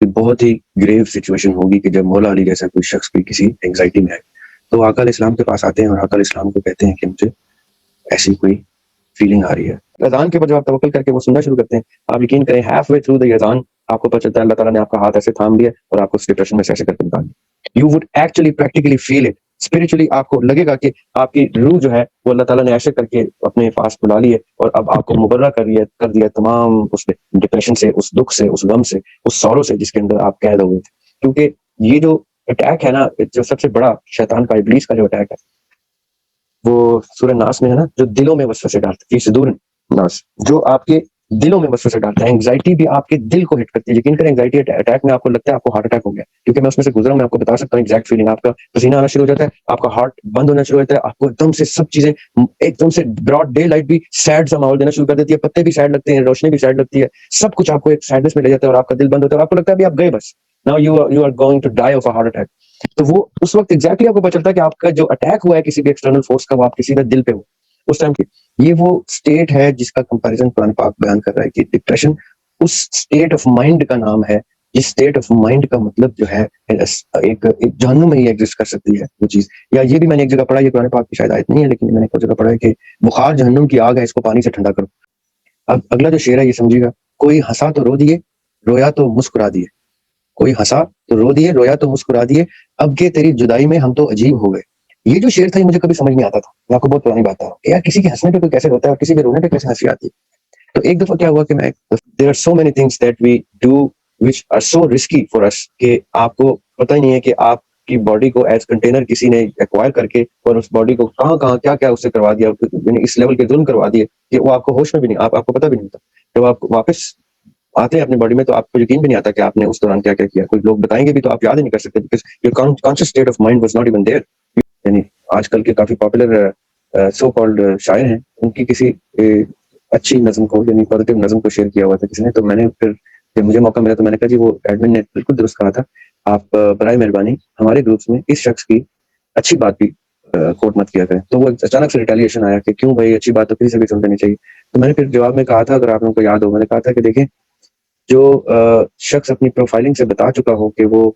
بہت ہی گریو سچویشن ہوگی کہ جب مولا علی جیسا کوئی شخص بھی کسی اینگزائٹی میں آئے تو آقا علیہ السلام کے پاس آتے ہیں اور آقا علیہ السلام کو کہتے ہیں کہ مجھے ایسی کوئی فیلنگ آ رہی ہے. اذان کے اوپر جب آپ توکل کر کے وہ سننا شروع کرتے ہیں, آپ یقین کریں ہاف وے تھرو دی اذان آپ کو پتہ چلتا ہے اللہ تعالیٰ نے آپ کا ہاتھ ایسے تھام لیا اور آپ کو اس ڈپریشن میں سے ایسے کر کے نکال دیا. You would actually practically feel it spiritually. آپ کو لگے گا کہ آپ کی روح جو ہے وہ اللہ تعالیٰ نے ایسے کر کے اپنے پاس بلا لی ہے اور اب آپ کو مبرہ کر دیا تمام اس ڈپریشن سے, اس دکھ سے, اس غم سے, اس سورو سے جس کے اندر آپ قید ہوئے تھے. کیونکہ یہ جو اٹیک ہے نا, جو سب سے بڑا شیطان کا ابلیس کا جو اٹیک ہے وہ سورہ ناس میں ہے نا, جو دلوں میں وسوسے ڈالتا ہے, فی صدور الناس, جو آپ کے دلوں میں وسوسے ڈالتا ہے. اینگزائٹی بھی آپ کے دل کو ہٹ کرتی ہے. یقین کریں اینگزائٹی اٹیک میں آپ کو لگتا ہے آپ کو ہارٹ اٹیک ہو گیا, کیونکہ میں اس میں سے گزرا ہوں, میں آپ کو بتا سکتا ہوں ایگزیکٹ فیلنگ. آپ کا پسینہ آنا شروع ہو جاتا ہے, آپ کا ہارٹ بند ہونا شروع ہوتا ہے, آپ کو ایک دم سے سب چیزیں ایک دم سے براڈ ڈے لائٹ بھی سیڈ سا ماحول دینا شروع کر دیتی ہے, پتے بھی سیڈ لگتے ہیں, روشنی بھی سیڈ لگتی ہے, سب کچھ آپ کو ایک سیڈنس میں لے جاتا ہے اور آپ کا دل بند ہوتا ہے اور آپ کو لگتا ہے ابھی آپ گئے بس, now you are going to die of a heart attack. تو وہ اس وقت ایگزیکٹلی آپ کو پتہ چلتا ہے کہ آپ کا جو اٹیک ہوا ہے کسی بھی ایکسٹرنل فورس کا, وہ آپ کسی کا دل پہ ہو اس ٹائم کی. یہ وہ اسٹیٹ ہے جس کا کمپیریزن قرآن پاک بیان کر رہا ہے کہ depression is state of mind کا نام ہے, جس اسٹیٹ آف مائنڈ کا مطلب جو ہے ایک جہنم میں ہی ایگزسٹ کر سکتی ہے وہ چیز. یا یہ بھی میں نے ایک جگہ پڑھا, یہ قرآن پاک کی شاید آیت نہیں ہے لیکن میں نے ایک جگہ پڑھا ہے کہ بخار جہنم کی آگ ہے, اس کو پانی سے ٹھنڈا کرو. اب اگلا جو شعر ہے یہ سمجھیے گا, کوئی ہنسا تو رو دیے, رویا تو مسکرا دیے. کوئی ہنسا تو رو دیے, رویا تو مسکرا دیے, اب کہ تیری جدائی میں ہم تو عجیب ہو گئے. یہ جو شعر تھا یہ مجھے کبھی سمجھ نہیں آتا تھا, میں آپ کو بہت پرانی بات ہے کہ یار کسی کے ہنسنے پہ کوئی کیسے ہوتا ہے اور کسی کے رونے پہ کیسے ہنسی آتی ہے. تو ایک دفعہ کیا ہوا کہ میں there are so many things that we do which are so risky for us کہ آپ کو پتہ ہی نہیں ہے کہ آپ کی باڈی کو ایز کنٹینر کسی نے ایکوائر کر کے اور اس باڈی کو کہاں کیا اس سے کروا دیا, یعنی اس لیول کے ظلم کروا دیے کہ وہ آپ کو ہوش میں بھی نہیں, آپ کو پتہ بھی نہیں ہوتا. جب آپ واپس آتے ہیں اپنی باڈی میں تو آپ کو یقین بھی نہیں آتا کہ آپ نے اس دوران کیا کیا. کوئی لوگ بتائیں گے بھی تو آپ یاد ہی نہیں کر سکتے because your conscious state of mind was not even there. یعنی آج کل کے کافی پاپولر سو کالڈ شاعر ہیں, ان کی کسی اچھی نظم کو یعنی پازیٹیو نظم کو شیئر کیا ہوا تھا کسی نے, تو میں نے پھر جب مجھے موقع ملا تو میں نے کہا جی وہ ایڈمن نے بالکل درست کہا تھا, آپ برائے مہربانی ہمارے گروپس میں اس شخص کی اچھی بات بھی کوٹ مت کیا کریں. تو وہ اچانک سے ریٹیلیشن آیا کہ کیوں بھائی, اچھی بات تو کسی سے بھی سن لینی چاہیے. تو میں نے پھر جواب میں کہا تھا, اگر آپ لوگوں کو یاد ہو, میں نے کہا تھا کہ دیکھیں جو شخص اپنی پروفائلنگ سے بتا چکا ہو کہ وہ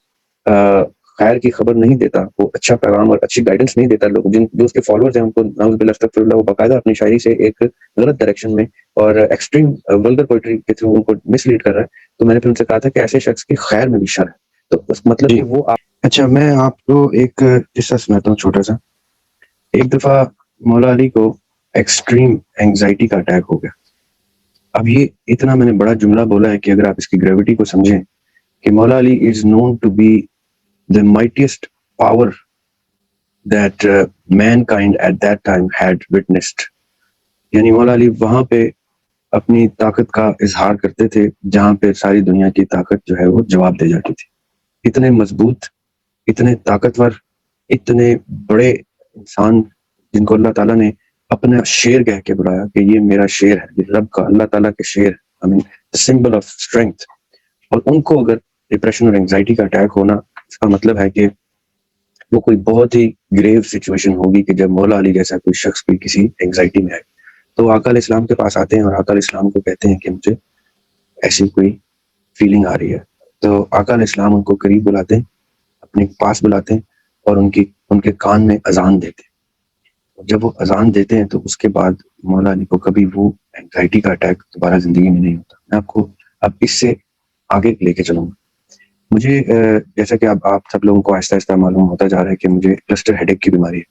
خیر کی خبر نہیں دیتا, وہ اچھا پیغام اور اچھی گائیڈنس نہیں دیتا, لوگ جو اس کے فالوورز ہیں ان کو نعوذ باللہ استغفر اللہ, وہ باقاعدہ اپنی شاعری سے ایک غلط ڈائریکشن میں اور ایکسٹریم ولگر پوئٹری کے تھرو ان کو مس لیڈ کر رہا ہے. تو میں نے پھر ان سے کہا تھا کہ ایسے شخص کی خیر میں بھی شر ہے. تو مطلب کہ وہ اچھا, میں آپ کو ایک قصہ سناتا ہوں چھوٹا سا. ایک دفعہ مولا علی کو ایکسٹریم اینگزائٹی کا اٹیک ہو گیا. اب یہ اتنا میں نے بڑا جملہ بولا ہے کہ اگر آپ اس کی گریوٹی کو سمجھیں کہ Maula Ali is known to be the mightiest power that mankind at that time had witnessed. یعنی مولا علی وہاں پہ اپنی طاقت کا اظہار کرتے تھے جہاں پہ ساری دنیا کی طاقت جو ہے وہ جواب دے جاتی تھی. اتنے مضبوط, اتنے طاقتور, اتنے بڑے انسان جن کو اللہ تعالیٰ نے اپنا شیر کہہ کے بلایا کہ یہ میرا شیر ہے, یہ رب کا اللہ تعالیٰ کے شیر, I mean the symbol of strength. اور ان کو اگر ڈپریشن اور انگزائٹی کا اٹیک ہونا, اس کا مطلب ہے کہ وہ کوئی بہت ہی گریو سچویشن ہوگی کہ جب مولا علی جیسا کوئی شخص بھی کسی اینگزائٹی میں آئے تو آقا علیہ السلام کے پاس آتے ہیں اور آقا علیہ السلام کو کہتے ہیں کہ مجھے ایسی کوئی فیلنگ آ رہی ہے. تو آقا علیہ السلام ان کو قریب بلاتے ہیں, اپنے پاس بلاتے ہیں اور ان کے کان میں اذان دیتے ہیں. جب وہ اذان دیتے ہیں تو اس کے بعد مولا علی کو کبھی وہ اینگزائٹی کا اٹیک دوبارہ زندگی میں نہیں ہوتا. میں آپ کو اب اس سے آگے لے کے چلوں گا. مجھے جیسا کہ اب آپ سب لوگوں کو آہستہ آہستہ معلوم ہوتا جا رہا ہے کہ مجھے کلسٹر ہیڈیک کی بیماری ہے.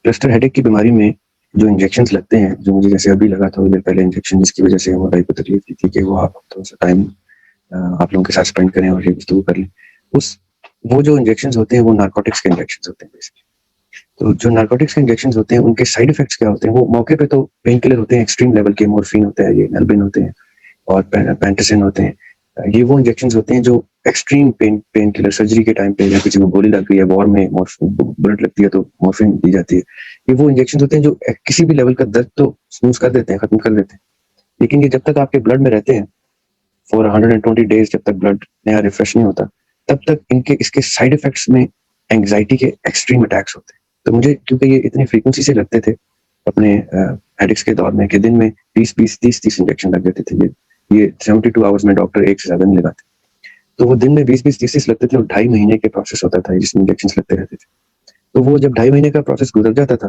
کلسٹر ہیڈیک کی بیماری میں جو انجیکشنز لگتے ہیں, جو مجھے جیسے ابھی لگا تھا میرے پہلے انجیکشن, جس کی وجہ سے ہماری کو تکلیف دی تھی کہ وہ آپ تھوڑا سا ٹائم آپ لوگوں کے ساتھ اسپینڈ کریں اور یہ گفتگو کر لیں, وہ جو انجیکشنز ہوتے ہیں وہ نارکوٹکس کے انجیکشنز ہوتے ہیں بیسکلی. تو جو نارکوٹکس کے انجیکشنز ہوتے ہیں ان کے سائیڈ افیکٹس کیا ہوتے ہیں, وہ موقع پہ تو پین کلر ہوتے ہیں, ایکسٹریم لیول کے, مورفین ہوتا ہے, یہ البین ہوتے ہیں اور پینٹسن ہوتے ہیں. یہ وہ انجیکشنز ہوتے ہیں جو ایکسٹریم پین کلر, سرجری کے ٹائم پہ یا کسی کو گولی لگ گئی ہے, وار میں بلڈ لگتی ہے تو مورفین دی جاتی ہے. یہ وہ انجیکشنز ہوتے ہیں جو کسی بھی لیول کا درد تو سموز کر دیتے ہیں, ختم کر دیتے ہیں, لیکن یہ جب تک آپ کے بلڈ میں رہتے ہیں فور 120 days, جب تک بلڈ نیا ریفریش نہیں ہوتا تب تک اس کے سائیڈ افیکٹس میں اینگزائٹی کے ایکسٹریم اٹیکس ہوتے ہیں. تو مجھے کیونکہ یہ اتنی فریکوینسی سے لگتے تھے اپنے ہیڈکس کے دور میں کہ دن میں 20-30 انجیکشن لگ جاتے تھے. یہ 72 آورس میں ڈاکٹر ایک سے زیادہ نہیں لگاتے. تو وہ دن میں 20-20 30-30 لگتے تھے اور 2.5 مہینے کے پروسیس ہوتا تھا جس میں انجیکشن لگتے رہتے تھے. تو وہ جب 2.5 مہینے کا پروسیس گزر جاتا تھا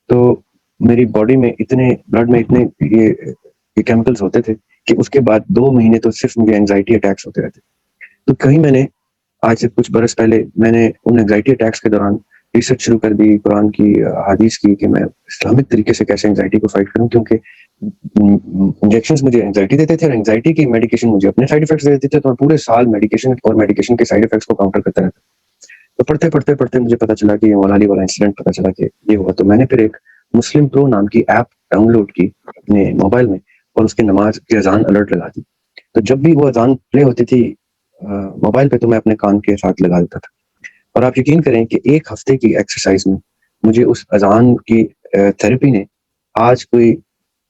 تو میری باڈی میں اتنے بلڈ میں اتنے یہ کیمیکلز ہوتے تھے کہ اس کے بعد 2 مہینے تو صرف مجھے اینگزائٹی اٹیکس ہوتے رہتے. تو کہیں میں نے آج سے کچھ برس پہلے میں نے ان اینگزائٹی اٹیکس کے دوران ریسرچ شروع کر دی قرآن کی حدیث کی کہ میں اسلامک طریقے سے کیسے اینگزائٹی کو فائٹ کروں, کیونکہ انجیکشنز مجھے اینگزائٹی دیتے تھے اور اینگزائٹی کی میڈیکیشن مجھے اپنے سائیڈ افیکٹس دیتے تھے, تو میں پورے سال میڈیکیشن کے سائیڈ افیکٹس کو کاؤنٹر کرتا رہتا. تو پڑھتے مجھے پتا چلا کہ یہ مولا علی والا انسیڈنٹ پتا چلا کہ یہ ہوا. تو میں نے پھر ایک مسلم پرو نام کی ایپ ڈاؤن لوڈ کی اپنے موبائل میں اور اس کی نماز کی اذان الرٹ لگا دی. تو جب بھی وہ اذان پلے ہوتی تھی موبائل پہ تو میں اپنے کان کے ساتھ لگا دیتا تھا. اور آپ یقین کریں کہ ایک ہفتے کی ایکسرسائز میں مجھے اس اذان کی تھراپی نے آج کوئی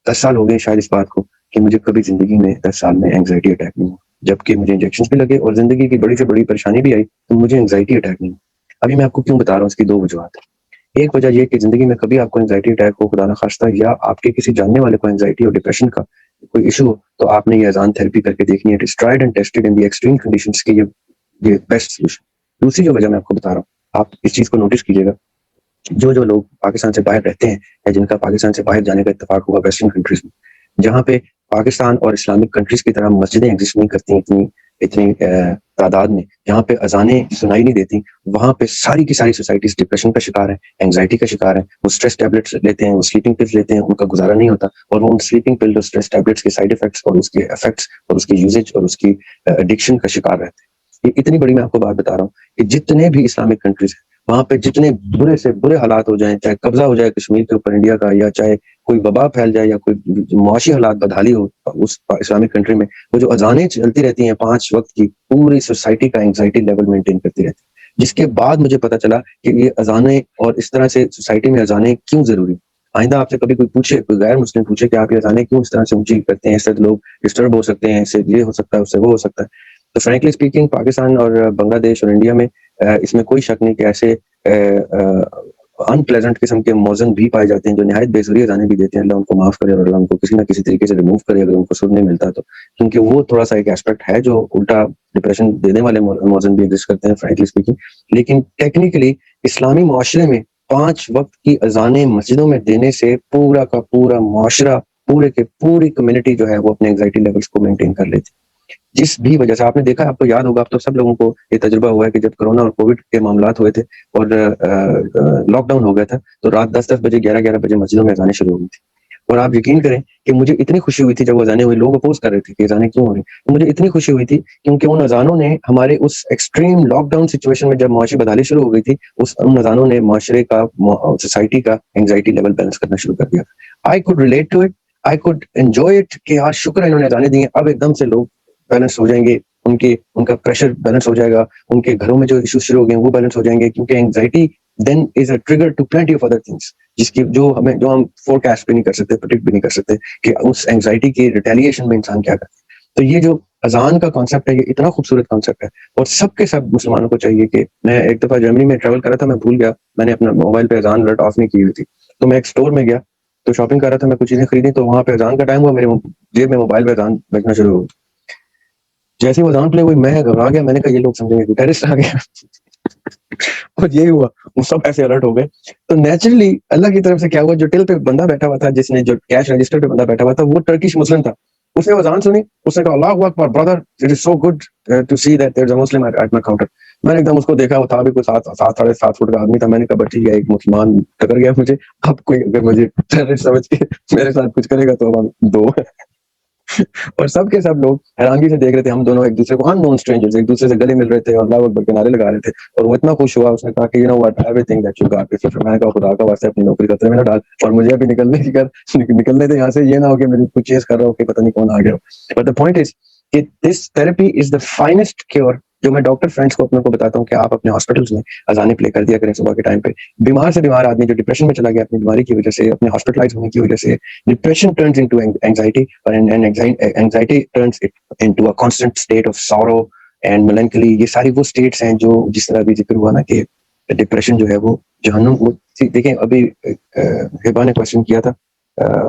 10 سال ہو گئے شاید اس بات کو کہ مجھے کبھی زندگی میں 10 سال میں اینگزائٹی اٹیک نہیں ہوا, جبکہ مجھے انجیکشن بھی لگے اور زندگی کی بڑی سے بڑی پریشانی بھی آئی تو مجھے اینگزائٹی اٹیک نہیں ہوا. ابھی میں آپ کو کیوں بتا رہا ہوں, اس کی 2 وجوہات ہیں. ایک وجہ یہ کہ زندگی میں کبھی آپ کو اینگزائٹی اٹیک ہو خدا نخواستہ یا آپ کے کسی جاننے والے کو اینگزائٹی اور ڈپریشن کا کوئی ایشو ہو تو آپ نے یہ اذان تھراپی کر کے دیکھنی ہے. It is tried and tested in the extreme conditions کہ یہ بیسٹ سولوشن. دوسری جو وجہ میں آپ کو بتا رہا ہوں, آپ اس چیز کو نوٹس کیجیے گا, جو لوگ پاکستان سے باہر رہتے ہیں یا جن کا پاکستان سے باہر جانے کا اتفاق ہوا ویسٹرن کنٹریز میں, جہاں پہ پاکستان اور اسلامک کنٹریز کی طرح مسجدیں ایگزسٹ نہیں کرتی اتنی تعداد میں, جہاں پہ اذانیں سنائی نہیں دیتی, وہاں پہ ساری کی ساری سوسائٹیز ڈپریشن کا شکار ہے, اینگزائٹی کا شکار ہے. وہ اسٹریس ٹیبلٹس لیتے ہیں, وہ سلیپنگ پلز لیتے ہیں, ان کا گزارا نہیں ہوتا, اور وہ ان سلیپنگ پل اور اسٹریس ٹیبلٹس کے سائیڈ افیکٹس اور اس کے افیکٹس اور اس کی یوزیج اور اس کی ایڈکشن کا شکار رہتے ہیں. یہ اتنی بڑی میں آپ کو بات بتا رہا ہوں کہ جتنے بھی اسلامک کنٹریز ہیں وہاں پہ جتنے برے سے برے حالات ہو جائیں, چاہے قبضہ ہو جائے کشمیر کے اوپر انڈیا کا, یا چاہے کوئی وبا پھیل جائے یا کوئی معاشی حالات بدحالی ہو اس اسلامک کنٹری میں, وہ جو اذانیں چلتی رہتی ہیں 5 وقت کی, پوری سوسائٹی کا اینگزائٹی لیول مینٹین کرتی رہتی ہے. جس کے بعد مجھے پتا چلا کہ یہ اذانیں اور اس طرح سے سوسائٹی میں اذانیں کیوں ضروری. آئندہ آپ سے کبھی کوئی پوچھے, کوئی غیر مسلم پوچھے کہ آپ یہ اذانیں کیوں اس طرح سے اونچی کرتے ہیں, اس سے لوگ ڈسٹرب ہو سکتے ہیں, اس سے یہ ہو سکتا ہے, اس سے وہ ہو سکتا ہے. تو فرینکلی اسپیکنگ پاکستان اور بنگلہ دیش اور انڈیا میں اس میں کوئی شک نہیں کہ ایسے ان پلیزنٹ قسم کے موزن بھی پائے جاتے ہیں جو نہایت بے سری اذانیں بھی دیتے ہیں. اللہ ان کو معاف کرے اور اللہ ان کو کسی نہ کسی طریقے سے ریموو کرے اگر ان کو سن نہیں ملتا تو, کیونکہ وہ تھوڑا سا ایک ایسپیکٹ ہے جو الٹا ڈپریشن دینے والے موزن بھی ایگزسٹ کرتے ہیں فرینکلی اسپیکنگ. لیکن ٹیکنیکلی اسلامی معاشرے میں 5 وقت کی اذانیں مسجدوں میں دینے سے پورا کا پورا معاشرہ, پوری کمیونٹی جو ہے وہ اپنے اینگزائٹی لیولز کو مینٹین کر لیتی. جس بھی وجہ سے آپ نے دیکھا, آپ کو یاد ہوگا, آپ تو سب لوگوں کو یہ تجربہ ہوا ہے کہ جب کرونا اور کووڈ کے معاملات ہوئے تھے اور لاک ڈاؤن ہو گیا تھا تو رات 10 بجے 11 بجے مسجدوں میں اذانیں شروع ہو گئی تھی. اور آپ یقین کریں کہ مجھے اتنی خوشی ہوئی تھی جب وہ اذانیں ہوئی. لوگ اپوز کر رہے تھے کہ اذانیں کیوں ہو رہی, تو مجھے اتنی خوشی ہوئی تھی کیونکہ ان اذانوں نے ہمارے اس ایکسٹریم لاک ڈاؤن سچویشن میں جب معاشی بدحالی شروع ہو گئی تھی, ان اذانوں نے معاشرے کا, سوسائٹی کا اینگزائٹی لیول بیلنس کرنا شروع کر دیا. I could relate to it, I could enjoy it کہ یار شکر ہے انہوں نے اذانیں دی ہیں, اب ایک دم سے لوگ بیلنس ہو جائیں گے, ان کا پریشر بیلنس ہو جائے گا, ان کے گھروں میں جو ایشوز شروع ہو گئے ہیں وہ بیلنس ہو جائیں گے, کیونکہ anxiety then is a trigger to plenty of other things, جس کی جو ہم فور کاسٹ بھی نہیں کر سکتے, پریڈکٹ بھی نہیں کر سکتے کہ اس اینگزائٹی کی ریٹیلیشن میں انسان کیا کرتا ہے. تو یہ جو اذان کا کانسیپٹ ہے یہ اتنا خوبصورت کانسیپٹ ہے, اور سب کے سب مسلمانوں کو چاہیے کہ, میں ایک دفعہ جرمنی میں ٹریول کر رہا تھا, میں بھول گیا میں نے اپنا موبائل پہ اذان الرٹ آف نہیں کی ہوئی تھی, تو میں ایک اسٹور میں گیا تو شاپنگ کر رہا تھا, میں کچھ چیزیں خریدی, تو وہاں پہ اذان کا ٹائم ہوا, میرے جیب میں موبائل پہ اذان بجنا شروع ہو. جیسے وہ اذان پلے ہوئی میں گھبرا گیا, میں نے کہا یہ لوگ سمجھیں گے کہ ٹیررسٹ آ گیا اور یہ ہوا, وہ سب ایسے الرٹ ہو گئے. تو نیچرلی اللہ کی طرف سے کیا ہوا, جو ٹل پہ بندہ بیٹھا ہوا تھا, جس نے جو کیش رجسٹر پہ بندہ بیٹھا ہوا تھا, وہ ٹرکش مسلم تھا. اس نے اذان سنی, اس نے کہا اللہ اکبر brother, it is so good to see that there is a Muslim at my counter. میں نے ایک دم اس کو دیکھا, وہ تھا بھی کوئی 7.5 فٹ کا آدمی تھا. میں نے کہا ٹھیک ہے, ایک مسلمان ٹکر گیا مجھے, اب کوئی اگر مجھے ٹیررسٹ سمجھ کے میرے ساتھ کچھ کرے گا تو ہم دو اور سب کے سب لوگ حیرانگی سے دیکھ رہے تھے. ہم دونوں ایک دوسرے کو ان نون اسٹرینجرز ایک دوسرے سے گلے مل رہے تھے اور اللہ اکبر کے نعرے لگا رہے تھے, اور وہ اتنا خوش ہوا, اس نے کہا کہ you know what everything that you got. میں نے کہا خدا کا واسطے اپنی نوکری خطرے میں نہ ڈال, اور مجھے ابھی نکلنے تھے یہاں سے, یہ نہ ہو کہ میری کچھ چیز کر رہا ہو کہ پتہ نہیں کون آ گیا. بٹ دا پوائنٹ از کہ this therapy is the finest cure, جو میں ڈاکٹر فرینڈس کو اپنے کو بتاتا ہوں کہ آپ اپنے ہاسپٹلس میں اذانیں پلے کر دیا کریں صبح کے ٹائم پہ. بیمار سے بیمار آدمی جو ڈپریشن میں چلا گیا اپنی بیماری کی وجہ سے, اپنے ہاسپٹلائز ہونے کی وجہ سے, ڈپریشن ٹرنز انٹو اینگزائٹی, اور anxiety turns into a constant state of sorrow and melancholy. یہ ساری وہ اسٹیٹس ہیں جو جس طرح بھی ذکر ہوا نا کہ ڈپریشن جو ہے وہ جہنم. دیکھیں ابھی ہبا نے کوشچن کیا تھا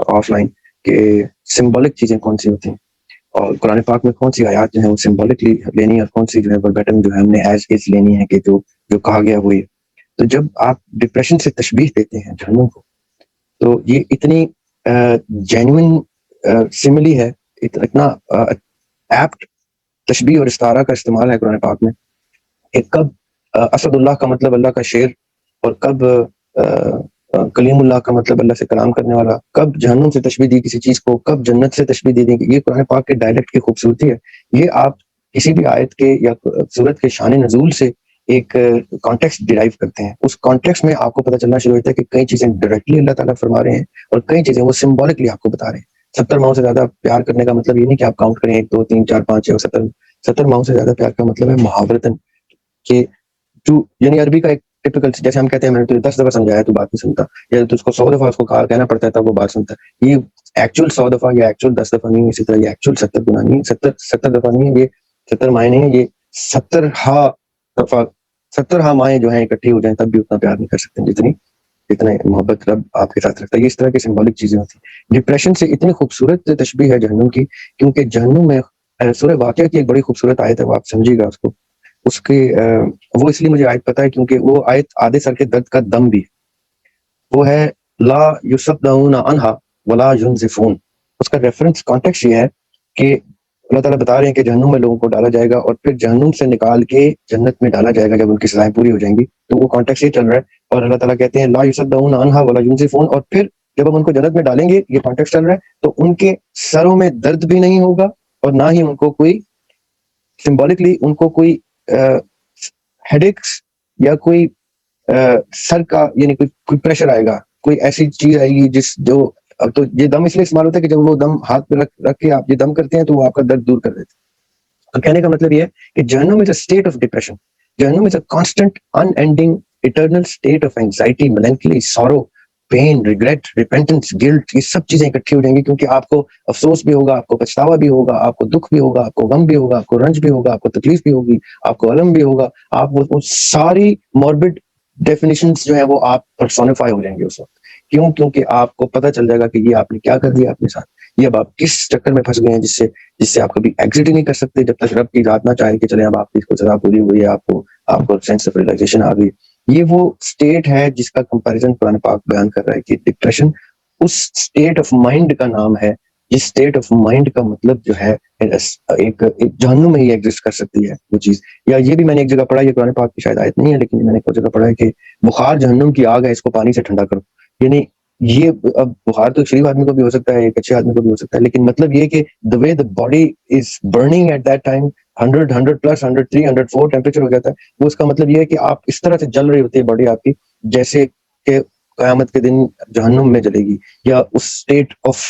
آف لائن کہ سمبولک چیزیں کون سی ہوتی ہیں, اور قرآن پاک میں کون سی آیات جو ہیں وہ سمبولکلی لینی ہے اور کون سی جو ہے وربیٹم جو ہے ہم نے ایز از لینی ہے کہ جو جو کہا گیا وہی. تو جب آپ ڈپریشن سے تشبیہ دیتے ہیں جہنم کو تو یہ اتنی جینوئن سملی ہے, اتنا ایپٹ تشبیہ اور استعارہ کا استعمال ہے قرآن پاک میں کہ کب اسد اللہ کا مطلب اللہ کا شیر, اور کب کلیم اللہ کا مطلب اللہ سے کلام کرنے والا, کب جہنم سے تشبیہ دی کسی چیز کو, کب جنت سے تشبیہ دی. یہ قرآن پاک کے ڈائلیکٹ کی خوبصورتی ہے. یہ آپ کسی بھی آیت کے یا سورت کے شان نزول سے ایک کانٹیکسٹ ڈیرائیو کرتے ہیں. اس کانٹیکسٹ میں آپ کو پتہ چلنا شروع ہوتا ہے کہ کئی چیزیں ڈائریکٹلی اللہ تعالیٰ فرما رہے ہیں اور کئی چیزیں وہ سمبولکلی آپ کو بتا رہے ہیں. 70 ماؤں سے زیادہ پیار کرنے کا مطلب یہ نہیں کہ آپ کاؤنٹ کریں 1 2 3 4 5 6 7. 70 ماؤں سے زیادہ پیار کا مطلب ہے محاورتاً کہ تو یعنی عربی کا ایک ٹپیکل, جیسے ہم کہتے ہیں میں نے تجھے 10 دفعہ سمجھایا تو بات نہیں سنتا, یا تو اس کو 100 دفعہ اس کو کہنا پڑتا ہے تب وہ بات سنتا ہے. یہ ایکچوئل 100 دفعہ یا ایکچوئل 10 دفعہ نہیں ہے, اسی طرح یہ ایکچوئل 70 گنا نہیں ہے, 70 دفعہ نہیں ہے, یہ 70 مائیں نہیں ہے, یہ 70 دفعہ 70 مائیں جو ہیں اکٹھی ہو جائیں تب بھی اتنا پیار نہیں کر سکتے جتنا محبت رب آپ کے ساتھ رکھتا ہے. یہ اس طرح کی سمبولک چیزیں ہوتی ہیں. ڈپریشن سے اتنی خوبصورت تشبیہ ہے جہنم کی, کیونکہ جہنم میں سورہ واقعہ کی ایک بڑی خوبصورت آیت ہے, وہ آپ سمجھیے گا اس کو. اس کے وہ اس لیے مجھے آیت پتہ ہے کیونکہ وہ آیت آدھے سر کے درد کا دم بھی ہے. وہ ہے لا یصدعون عنہا ولا ینزفون. اس کا ریفرنس کانٹیکسٹ یہ ہے کہ اللہ تعالیٰ بتا رہے ہیں کہ جہنم میں لوگوں کو ڈالا جائے گا اور پھر جہنم سے نکال کے جنت میں ڈالا جائے گا جب ان کی سزائیں پوری ہو جائیں گی. تو وہ کانٹیکسٹ یہ چل رہا ہے, اور اللہ تعالیٰ کہتے ہیں لا یصدعون عنہا ولا ینزفون, اور پھر جب ہم ان کو جنت میں ڈالیں گے, یہ کانٹیکسٹ چل رہا ہے, تو ان کے سروں میں درد بھی نہیں ہوگا اور نہ ہی ان کو کوئی سمبولکلی ان کو کوئی ہیڈیکس یا کوئی سر کا یعنی کوئی پریشر آئے گا, کوئی ایسی چیز آئے گی جس جو اب تو یہ دم اس لیے استعمال ہوتا ہے کہ جب وہ دم ہاتھ پہ رکھ کے آپ یہ دم کرتے ہیں تو وہ آپ کا درد دور کر دیتے ہیں. تو کہنے کا مطلب یہ ہے کہ جہنم is a state of depression, جہنم is a constant unending eternal state of anxiety, melancholy, sorrow, pain, regret, repentance, guilt. یہ سب چیزیں اکٹھی ہو جائیں گی کیونکہ آپ کو افسوس بھی ہوگا, آپ کو پچھتاوا بھی ہوگا, آپ کو دکھ بھی ہوگا, آپ کو غم بھی ہوگا, آپ کو رنج بھی ہوگا, آپ کو تکلیف بھی ہوگی, آپ کو الم بھی ہوگا. آپ وہ ساری موربڈ ڈیفینیشنز جو ہیں وہ آپ پرسونیفائی ہو جائیں گے اس وقت. کیوں؟ کیونکہ آپ کو پتہ چل جائے گا کہ یہ آپ نے کیا کر دیا اپنے ساتھ, یہ اب آپ کس چکر میں پھنس گئے ہیں جس سے آپ کبھی ایگزٹ ہی نہیں کر سکتے جب تک رب کی ذات نہ چاہے کہ چلیں اب آپ کی کو سزا پوری ہوئی ہے, آپ کو سینس آف ریلائزیشن آ گئی. یہ وہ اسٹیٹ ہے جس کا کمپیریزن قرآن پاک بیان کر رہا ہے کہ depression is state of mind کا نام ہے جس اسٹیٹ آف مائنڈ کا مطلب جو ہے ایک جہنم میں ہی ایگزسٹ کر سکتی ہے وہ چیز. یا یہ بھی میں نے ایک جگہ پڑھا, یہ قرآن پاک کی شاید آیت نہیں ہے لیکن میں نے ایک جگہ پڑھا ہے کہ بخار جہنم کی آگ ہے, اس کو پانی سے ٹھنڈا کرو. یعنی یہ اب بخار تو ایک شریف آدمی کو بھی ہو سکتا ہے, ایک اچھے آدمی کو بھی ہو سکتا ہے, لیکن مطلب یہ کہ the way the body is burning at that time 100 plus 103 104 temperature ہو جاتا ہے, وہ اس کا مطلب یہ ہے کہ آپ اس طرح سے جل رہی ہوتی ہے باڈی آپ کی جیسے کہ قیامت کے دن جہنم میں جلے گی, یا اس اسٹیٹ آف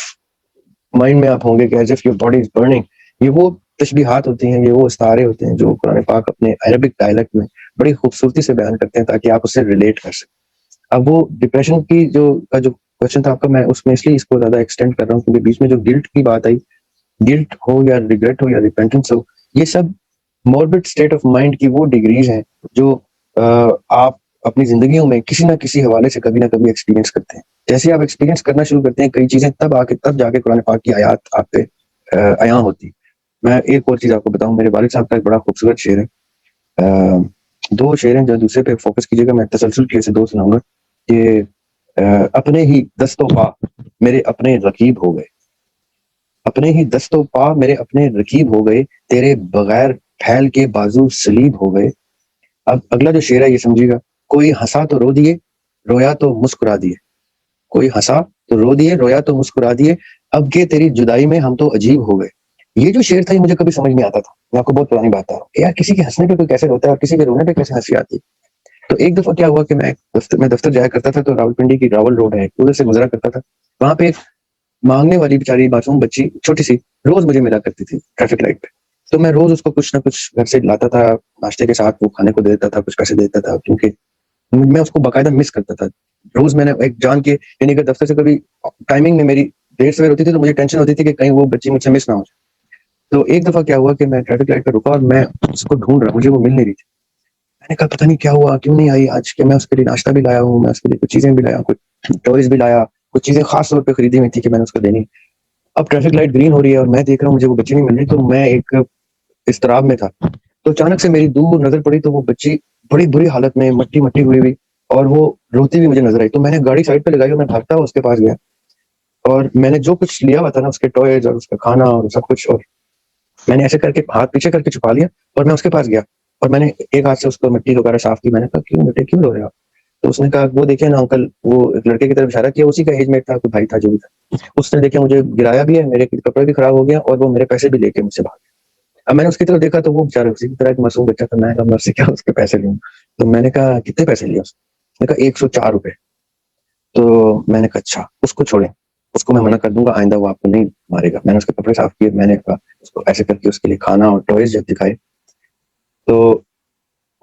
مائنڈ میں آپ ہوں گے کہ as if your body is burning. یہ وہ تشبیہات ہوتی ہیں, یہ وہ استعارے ہوتے ہیں جو قرآن پاک اپنے عربک ڈائلیکٹ میں بڑی خوبصورتی سے بیان کرتے ہیں تاکہ آپ اس سے ریلیٹ کر سکیں. اب وہ ڈپریشن کی جو کوشچن تھا آپ کا, میں اس میں اس لیے اس کو زیادہ ایکسٹینڈ کر رہا ہوں کیونکہ بیچ میں جو گلٹ کی بات آئی, گلٹ ہو یا ریگریٹ ہو یا ریپینٹنس ہو, یہ سب موربڈ اسٹیٹ آف مائنڈ کی وہ ڈگریز ہیں جو آپ اپنی زندگیوں میں کسی نہ کسی حوالے سے کبھی نہ کبھی ایکسپیرینس کرتے ہیں. جیسے آپ ایکسپیرینس کرنا شروع کرتے ہیں کئی چیزیں, تب جا کے قرآن پاک کی آیات آپ پہ عیاں ہوتی. میں ایک اور چیز آپ کو بتاؤں, میرے والد صاحب کا ایک بڑا خوبصورت شعر ہے, 2 شعر ہیں جو دوسرے پہ فوکس کیجیے گا, میں تسلسل کے سے 2 سناؤں گا. کہ اپنے ہی دست و پا میرے اپنے رقیب ہو گئے, اپنے ہی دست و پا میرے اپنے رقیب ہو گئے, تیرے بغیر پھیل کے بازو سلیب ہو گئے. اب اگلا جو شعر ہے یہ سمجھیے گا, کوئی ہنسا تو رو دیے, رویا تو مسکرا دیے, کوئی ہنسا تو رو دیے, رویا تو مسکرا دیے, اب کہ تیری جدائی میں ہم تو عجیب ہو گئے. یہ جو شعر تھا یہ مجھے کبھی سمجھ نہیں آتا تھا, میں آپ کو بہت پرانی بات ہے یار, کسی کے ہنسنے پہ کوئی کیسے روتا ہے اور کسی کے رونے پہ کیسے ہنسی آتی. تو ایک دفعہ کیا ہوا کہ میں دفتر جایا کرتا تھا, تو راولپنڈی کی راول روڈ ہے ادھر سے گزرا کرتا تھا, وہاں پہ ایک مانگنے والی بیچاری معصوم بچی چھوٹی سی روز مجھے ملا کرتی تھی ٹریفک لائٹ پہ. تو میں روز اس کو کچھ نہ کچھ گھر سے لاتا تھا ناشتے کے ساتھ, وہ کھانے کو دیتا تھا, کچھ پیسے دیتا تھا, کیونکہ میں اس کو باقاعدہ مس کرتا تھا. روز میں نے ایک جان کے, یعنی اگر دفتر سے کبھی ٹائمنگ میں میری دیر سویر ہوتی تھی تو مجھے ٹینشن ہوتی تھی کہ کہیں وہ بچی مجھ سے مس نہ ہو جائے. تو ایک دفعہ کیا ہوا کہ میں ٹریفک لائٹ پہ رکا اور میں اس کو ڈھونڈ رہا, مجھے وہ مل نہیں رہی تھی. میں نے کہا پتہ نہیں کیا ہوا, کیوں نہیں آئی آج, کہ میں اس کے لیے ناشتہ بھی لایا ہوں, میں اس کے لیے کچھ چیزیں بھی لایا, کچھ ٹوائز بھی لایا, کچھ چیزیں خاص طور پہ خریدی ہوئی تھی کہ میں نے اس کو دینی. اب ٹریفک لائٹ گرین ہو رہی ہے اور میں دیکھ رہا ہوں مجھے وہ بچی نہیں مل رہی, تو میں ایک اضطراب میں تھا. تو اچانک سے میری دور نظر پڑی تو وہ بچی بڑی بری حالت میں مٹی مٹی ہوئی ہوئی اور وہ روتی ہوئی مجھے نظر آئی. تو میں نے گاڑی سائڈ پہ لگائی اور میں بھاگتا ہوا اس کے پاس گیا, اور میں نے جو کچھ لیا ہوا تھا نا, اس کے ٹوائز اور اس کا کھانا اور سب کچھ, اور میں نے ایسے کر کے ہاتھ پیچھے کر کے چھپا لیا اور میں اس کے پاس گیا اور میں نے ایک ہاتھ سے اس کو مٹی وغیرہ صاف کی. میں نے کہا کیوں بیٹے کیوں رو رہے ہو؟ تو اس نے کہا وہ دیکھیں نا انکل, وہ ایک لڑکے کی طرف اشارہ کیا, اسی کا ایج میٹ تھا, کوئی بھائی تھا جو بھی تھا. اس نے دیکھا مجھے گرایا بھی ہے, میرے کپڑے بھی خراب ہو گیا اور وہ میرے پیسے بھی لے کے مجھ سے بھاگ گیا. اب میں نے اس کی طرف دیکھا تو وہ بیچارہ اسی کی طرح ایک معصوم بچہ تھا. میں نے کہا میں اس سے کیا اس کے پیسے لوں؟ تو میں نے کہا کتنے پیسے لیے؟ اس نے کہا 104 روپے. تو میں نے کہا اچھا اس کو چھوڑیں, اس کو میں منع کر دوں گا, آئندہ وہ آپ کو نہیں مارے گا. میں نے اس کے کپڑے صاف کیے, میں نے کہا اس کو ایسے کر کے اس کے لیے کھانا اور ٹوائز جب دکھائے تو,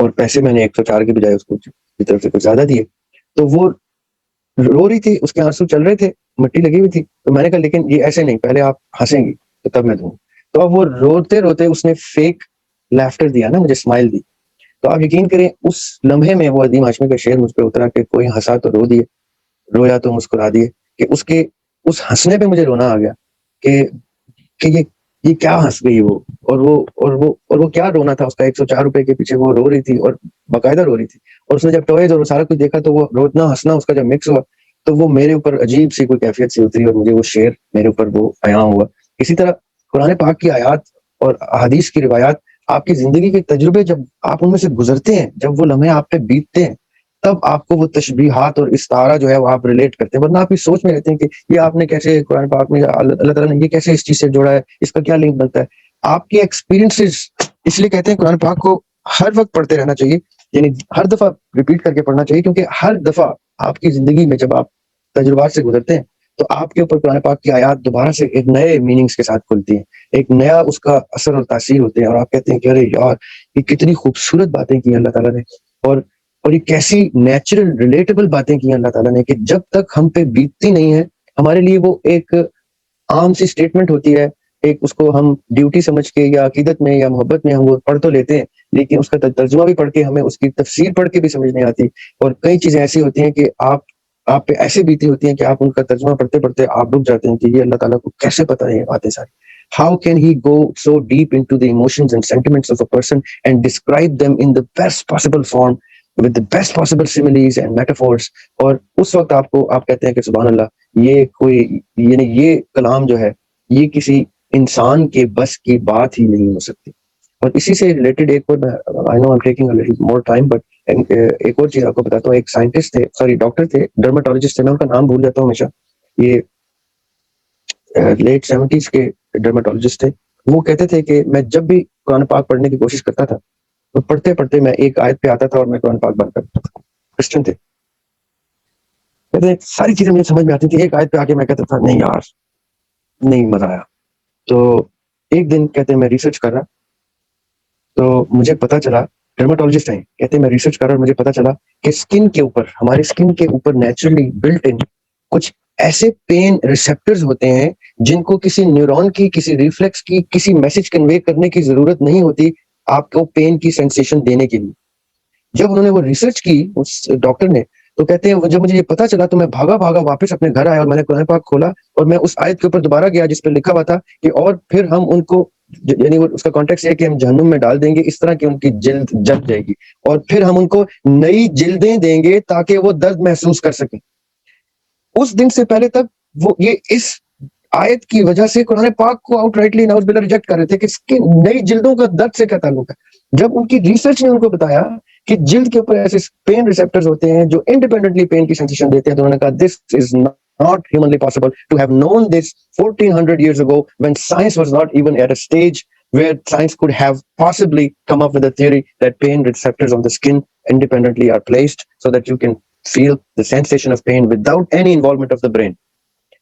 اور پیسے میں نے 104 کے بجائے اس کو کی طرف سے کچھ زیادہ دیے. تو وہ رو رہی تھی, اس کے آنسو چل رہے تھے, مٹی لگی ہوئی تھی. تو میں نے کہا لیکن یہ ایسے نہیں, پہلے آپ ہنسیں گی تو تب میں دوں. تو اب وہ روتے روتے اس نے فیک لیفٹر دیا نا, مجھے اسمائل دی. تو آپ یقین کریں اس لمحے میں وہ عظیم ہاشمی کا شعر مجھ پہ اترا کہ کوئی ہنسا تو رو دیے, رویا تو مسکرا دیے. کہ اس کے اس ہنسنے پہ مجھے رونا آ گیا کہ یہ کیا ہنس گئی وہ, اور وہ کیا رونا تھا اس کا 104 روپے کے پیچھے. وہ رو رہی تھی اور باقاعدہ رو رہی تھی, اور اس نے جب ٹوائز اور سارا کچھ دیکھا تو وہ رونا ہنسنا اس کا جب مکس ہوا تو وہ میرے اوپر عجیب سی کوئی کیفیت سی اتری, اور مجھے وہ شعر میرے اوپر وہ عیاں ہوا. اسی طرح قرآن پاک کی آیات اور احادیث کی روایات, آپ کی زندگی کے تجربے جب آپ ان میں سے گزرتے ہیں, جب وہ لمحے آپ پہ بیتتے ہیں, تب آپ کو وہ تشبیہات اور استعارہ جو ہے وہ آپ ریلیٹ کرتے ہیں. ورنہ آپ اس سوچ میں رہتے ہیں کہ یہ آپ نے کیسے قرآن پاک میں اللہ تعالیٰ نے یہ کیسے اس چیز سے جوڑا ہے, اس کا کیا لنک بنتا ہے. آپ کے ایکسپیرینسز, اس لیے کہتے ہیں قرآن پاک کو ہر وقت پڑھتے رہنا چاہیے, یعنی ہر دفعہ ریپیٹ کر کے پڑھنا چاہیے, کیونکہ ہر دفعہ آپ کی زندگی میں جب آپ تجربات سے گزرتے ہیں تو آپ کے اوپر قرآن پاک کی آیات دوبارہ سے ایک نئے میننگز کے ساتھ کھلتی ہیں, ایک نیا اس کا اثر اور تاثیر ہوتے ہیں, اور آپ کہتے ہیں کہ ارے یار یہ کتنی خوبصورت باتیں کی اللہ تعالیٰ نے, اور یہ کیسی نیچرل ریلیٹیبل باتیں کی اللہ تعالیٰ نے, کہ جب تک ہم پہ بیتتی نہیں ہے ہمارے لیے وہ ایک عام سی اسٹیٹمنٹ ہوتی ہے, ایک اس کو ہم ڈیوٹی سمجھ کے یا عقیدت میں یا محبت میں ہم وہ پڑھ تو لیتے ہیں, لیکن اس کا ترجمہ بھی پڑھ کے ہمیں اس کی تفسیر پڑھ کے بھی سمجھ نہیں آتی. اور کئی چیزیں ایسی ہوتی ہیں کہ آپ پہ ایسے بیتی ہوتی ہیں کہ آپ ان کا ترجمہ پڑھتے پڑھتے آپ رک جاتے ہیں کہ یہ اللہ تعالیٰ کو کیسے پتہ ہے یہ باتیں ساری. How can he go so deep into the emotions and sentiments of a person and describe them in the best possible form with the best possible similes and metaphors. اور اس وقت آپ کہتے ہیں کہ سبحان اللہ, یہ کوئی یعنی یہ کلام جو ہے یہ کسی انسان کے بس کی بات ہی نہیں ہو سکتی. اور اسی سے ریلیٹڈ ایک اور, I know I'm taking a little more time, but ایک اور چیز آپ کو بتاتا ہوں. ایک سائنٹسٹ تھے, سوری ڈاکٹر تھے, ڈرماٹولوجسٹ تھے, میں ان کا نام بھول جاتا ہوں ہمیشہ, یہ لیٹ 70s کے ڈرماٹولوجسٹ تھے. وہ کہتے تھے کہ میں جب بھی قرآن پاک پڑھنے کی کوشش کرتا تھا تو پڑھتے پڑھتے میں ایک آیت پہ آتا تھا اور میں قرآن پاک بند کرتا تھا. کرسچن تھے, کہتے ہیں ساری چیزیں مجھے سمجھ میں آتی تھی, ایک آیت پہ آ کے میں کہتا تھا نہیں یار نہیں مزہ آیا. تو ایک دن کہتے ہیں میں ریسرچ کر رہا تو مجھے پتا چلا, ڈرماٹولوجسٹ ہیں, کہتے ہیں میں ریسرچ کر رہا اور مجھے پتا چلا کہ اسکن کے اوپر, ہمارے اسکن کے اوپر نیچرلی بلٹ ان کچھ ایسے پین ریسپٹرز ہوتے ہیں جن کو کسی نیورون کی, کسی ریفلیکس کی, کسی میسج کنوے کرنے کی ضرورت نہیں ہوتی آپ کو پین کی سینسیشن دینے کے لیے. جب انہوں نے وہ ریسرچ کی اس ڈاکٹر نے, تو کہتے ہیں جب مجھے یہ پتا چلا تو میں بھاگا واپس اپنے گھر آیا اور میں نے قرآن پاک کھولا اور میں اس آیت کے اوپر دوبارہ گیا جس پہ لکھا ہوا تھا کہ اور پھر ہم ان کو, یعنی اس کا کانٹیکس یہ ہے کہ ہم جہنم میں ڈال دیں گے اس طرح کہ ان کی جلد جل جائے گی, اور پھر ہم ان کو نئی جلدیں دیں گے تاکہ وہ درد محسوس کر سکیں. اس دن سے پہلے تک وہ یہ اس آیت کی وجہ سے قرآن پاک کو آؤٹ رائٹلی نعوذ باللہ ریجیکٹ کر رہے تھے کہ اس کے نئی جلدوں کا درد سے کیا تعلق ہے. جب ان کی ریسرچ نے ان کو بتایا کہ جلد کے اوپر ایسے پین ریسپٹرز ہوتے ہیں جو انڈیپینڈنٹلی پین کی سینسیشن دیتے ہیں, تو انہوں نے کہا دس از not humanly possible to have known this 1400 years ago when science was not even at a stage where science could have possibly come up with a theory that pain receptors on the skin independently are placed so that you can feel the sensation of pain without any involvement of the brain.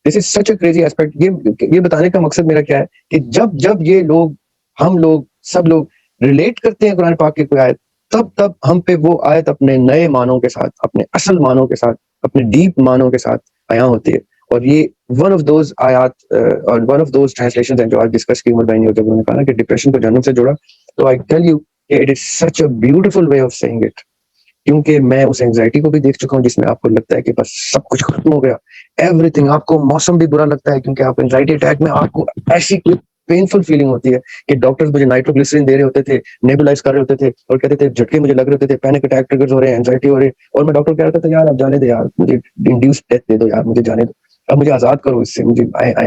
This is such a crazy aspect. یہ بتانے کا مقصد میرا کیا ہے کہ جب یہ لوگ, ہم لوگ, سب لوگ ریلیٹ کرتے ہیں قرآن پاک کی کوئی آیت, تب ہم پہ وہ آیت اپنے نئے معنوں کے ساتھ, اپنے اصل معنوں کے ساتھ, اپنے ڈیپ معنوں کے ساتھ عیاں ہوتی ہے. اور یہ ون آف دوز آیات اور ون آف دوز ٹرانسلیشنز ہیں جو آج ڈسکس کی عمر بھائی نے, جب انہوں نے کہا نا کہ ڈپریشن کو جہنم سے جوڑا, تو I tell you it is such a beautiful way of seeing it کیونکہ میں اس اینگزائٹی کو بھی دیکھ چکا ہوں جس میں آپ کو لگتا ہے کہ بس سب کچھ ختم ہو گیا, ایوری تھنگ. آپ کو موسم بھی برا لگتا ہے کیونکہ آپ اینگزائٹی اٹیک میں آپ کو ایسی کوئی پینفل فیلنگ ہوتی ہے کہ ڈاکٹرز مجھے نائٹروگلیسرین دے رہے ہوتے تھے, نیبولائز کر رہے ہوتے تھے اور کہتے تھے جھٹکے مجھے لگ رہے ہوتے تھے, پینک اٹیک ٹریگرز ہو رہے ہیں, اینگزائٹی ہو رہی ہے, اور میں ڈاکٹر کہہ رہا تھا یار اب جانے دے یار, مجھے انڈیوس ڈیتھ دے دو یار, مجھے جانے دو, اب مجھے آزاد کرو اس سے, مجھے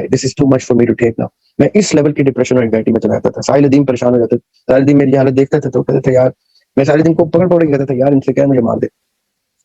this is too much for me to take now. میں اس لیول کی ڈپریشن اور اینگزائٹی میں چلا جاتا تھا. ساحل ندیم پریشان ہو جاتے تھے, ساحل ندیم میری حالت دیکھتا تھا تو کہتے تھے یار, میں ساحل ندیم کو پکڑ پکڑ کے کہتا تھا یار ان سے کیا مجھے مار دے,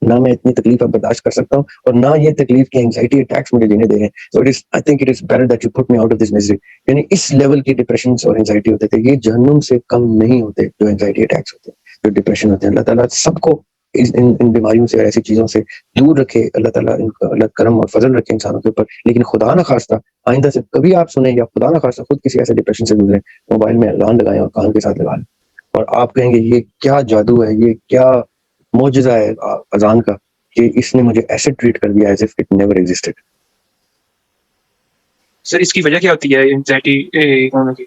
نہ میں اتنی تکلیف اب برداشت کر سکتا ہوں اور نہ یہ تکلیف کی اینگزائٹی اٹیکس مجھے دینے دے رہے ہیں. So it is I think it is better that you put me out of this میزری. یعنی اس لیول کی ڈپریشنز اور اینگزائٹی ہوتے تھے, یہ جہنم سے کم نہیں ہوتے جو اینگزائٹی اٹیکس ہوتے ہیں, جو ڈپریشن ہوتے ہیں. اللہ تعالیٰ سب کو ان بیماریوں سے اور ایسی چیزوں سے دور رکھے. اللہ تعالیٰ ان کا اللہ کرم اور فضل رکھے انسانوں کے اوپر. لیکن خدا نہ خواستہ آئندہ سے کبھی آپ سنیں یا خدا نہ خواستہ خود کسی ایسے ڈپریشن سے گزریں, موبائل میں اعلان لگائیں اور کان کے ساتھ لگا لیں اور آپ کہیں گے یہ کیا جادو ہے, یہ کیا معجزہ ہے اذان کا کہ اس نے مجھے ایسے ٹریٹ کر دیا as if it never existed. Sir اس کی وجہ کیا ہوتی ہے اینگزائٹی ہونے کی,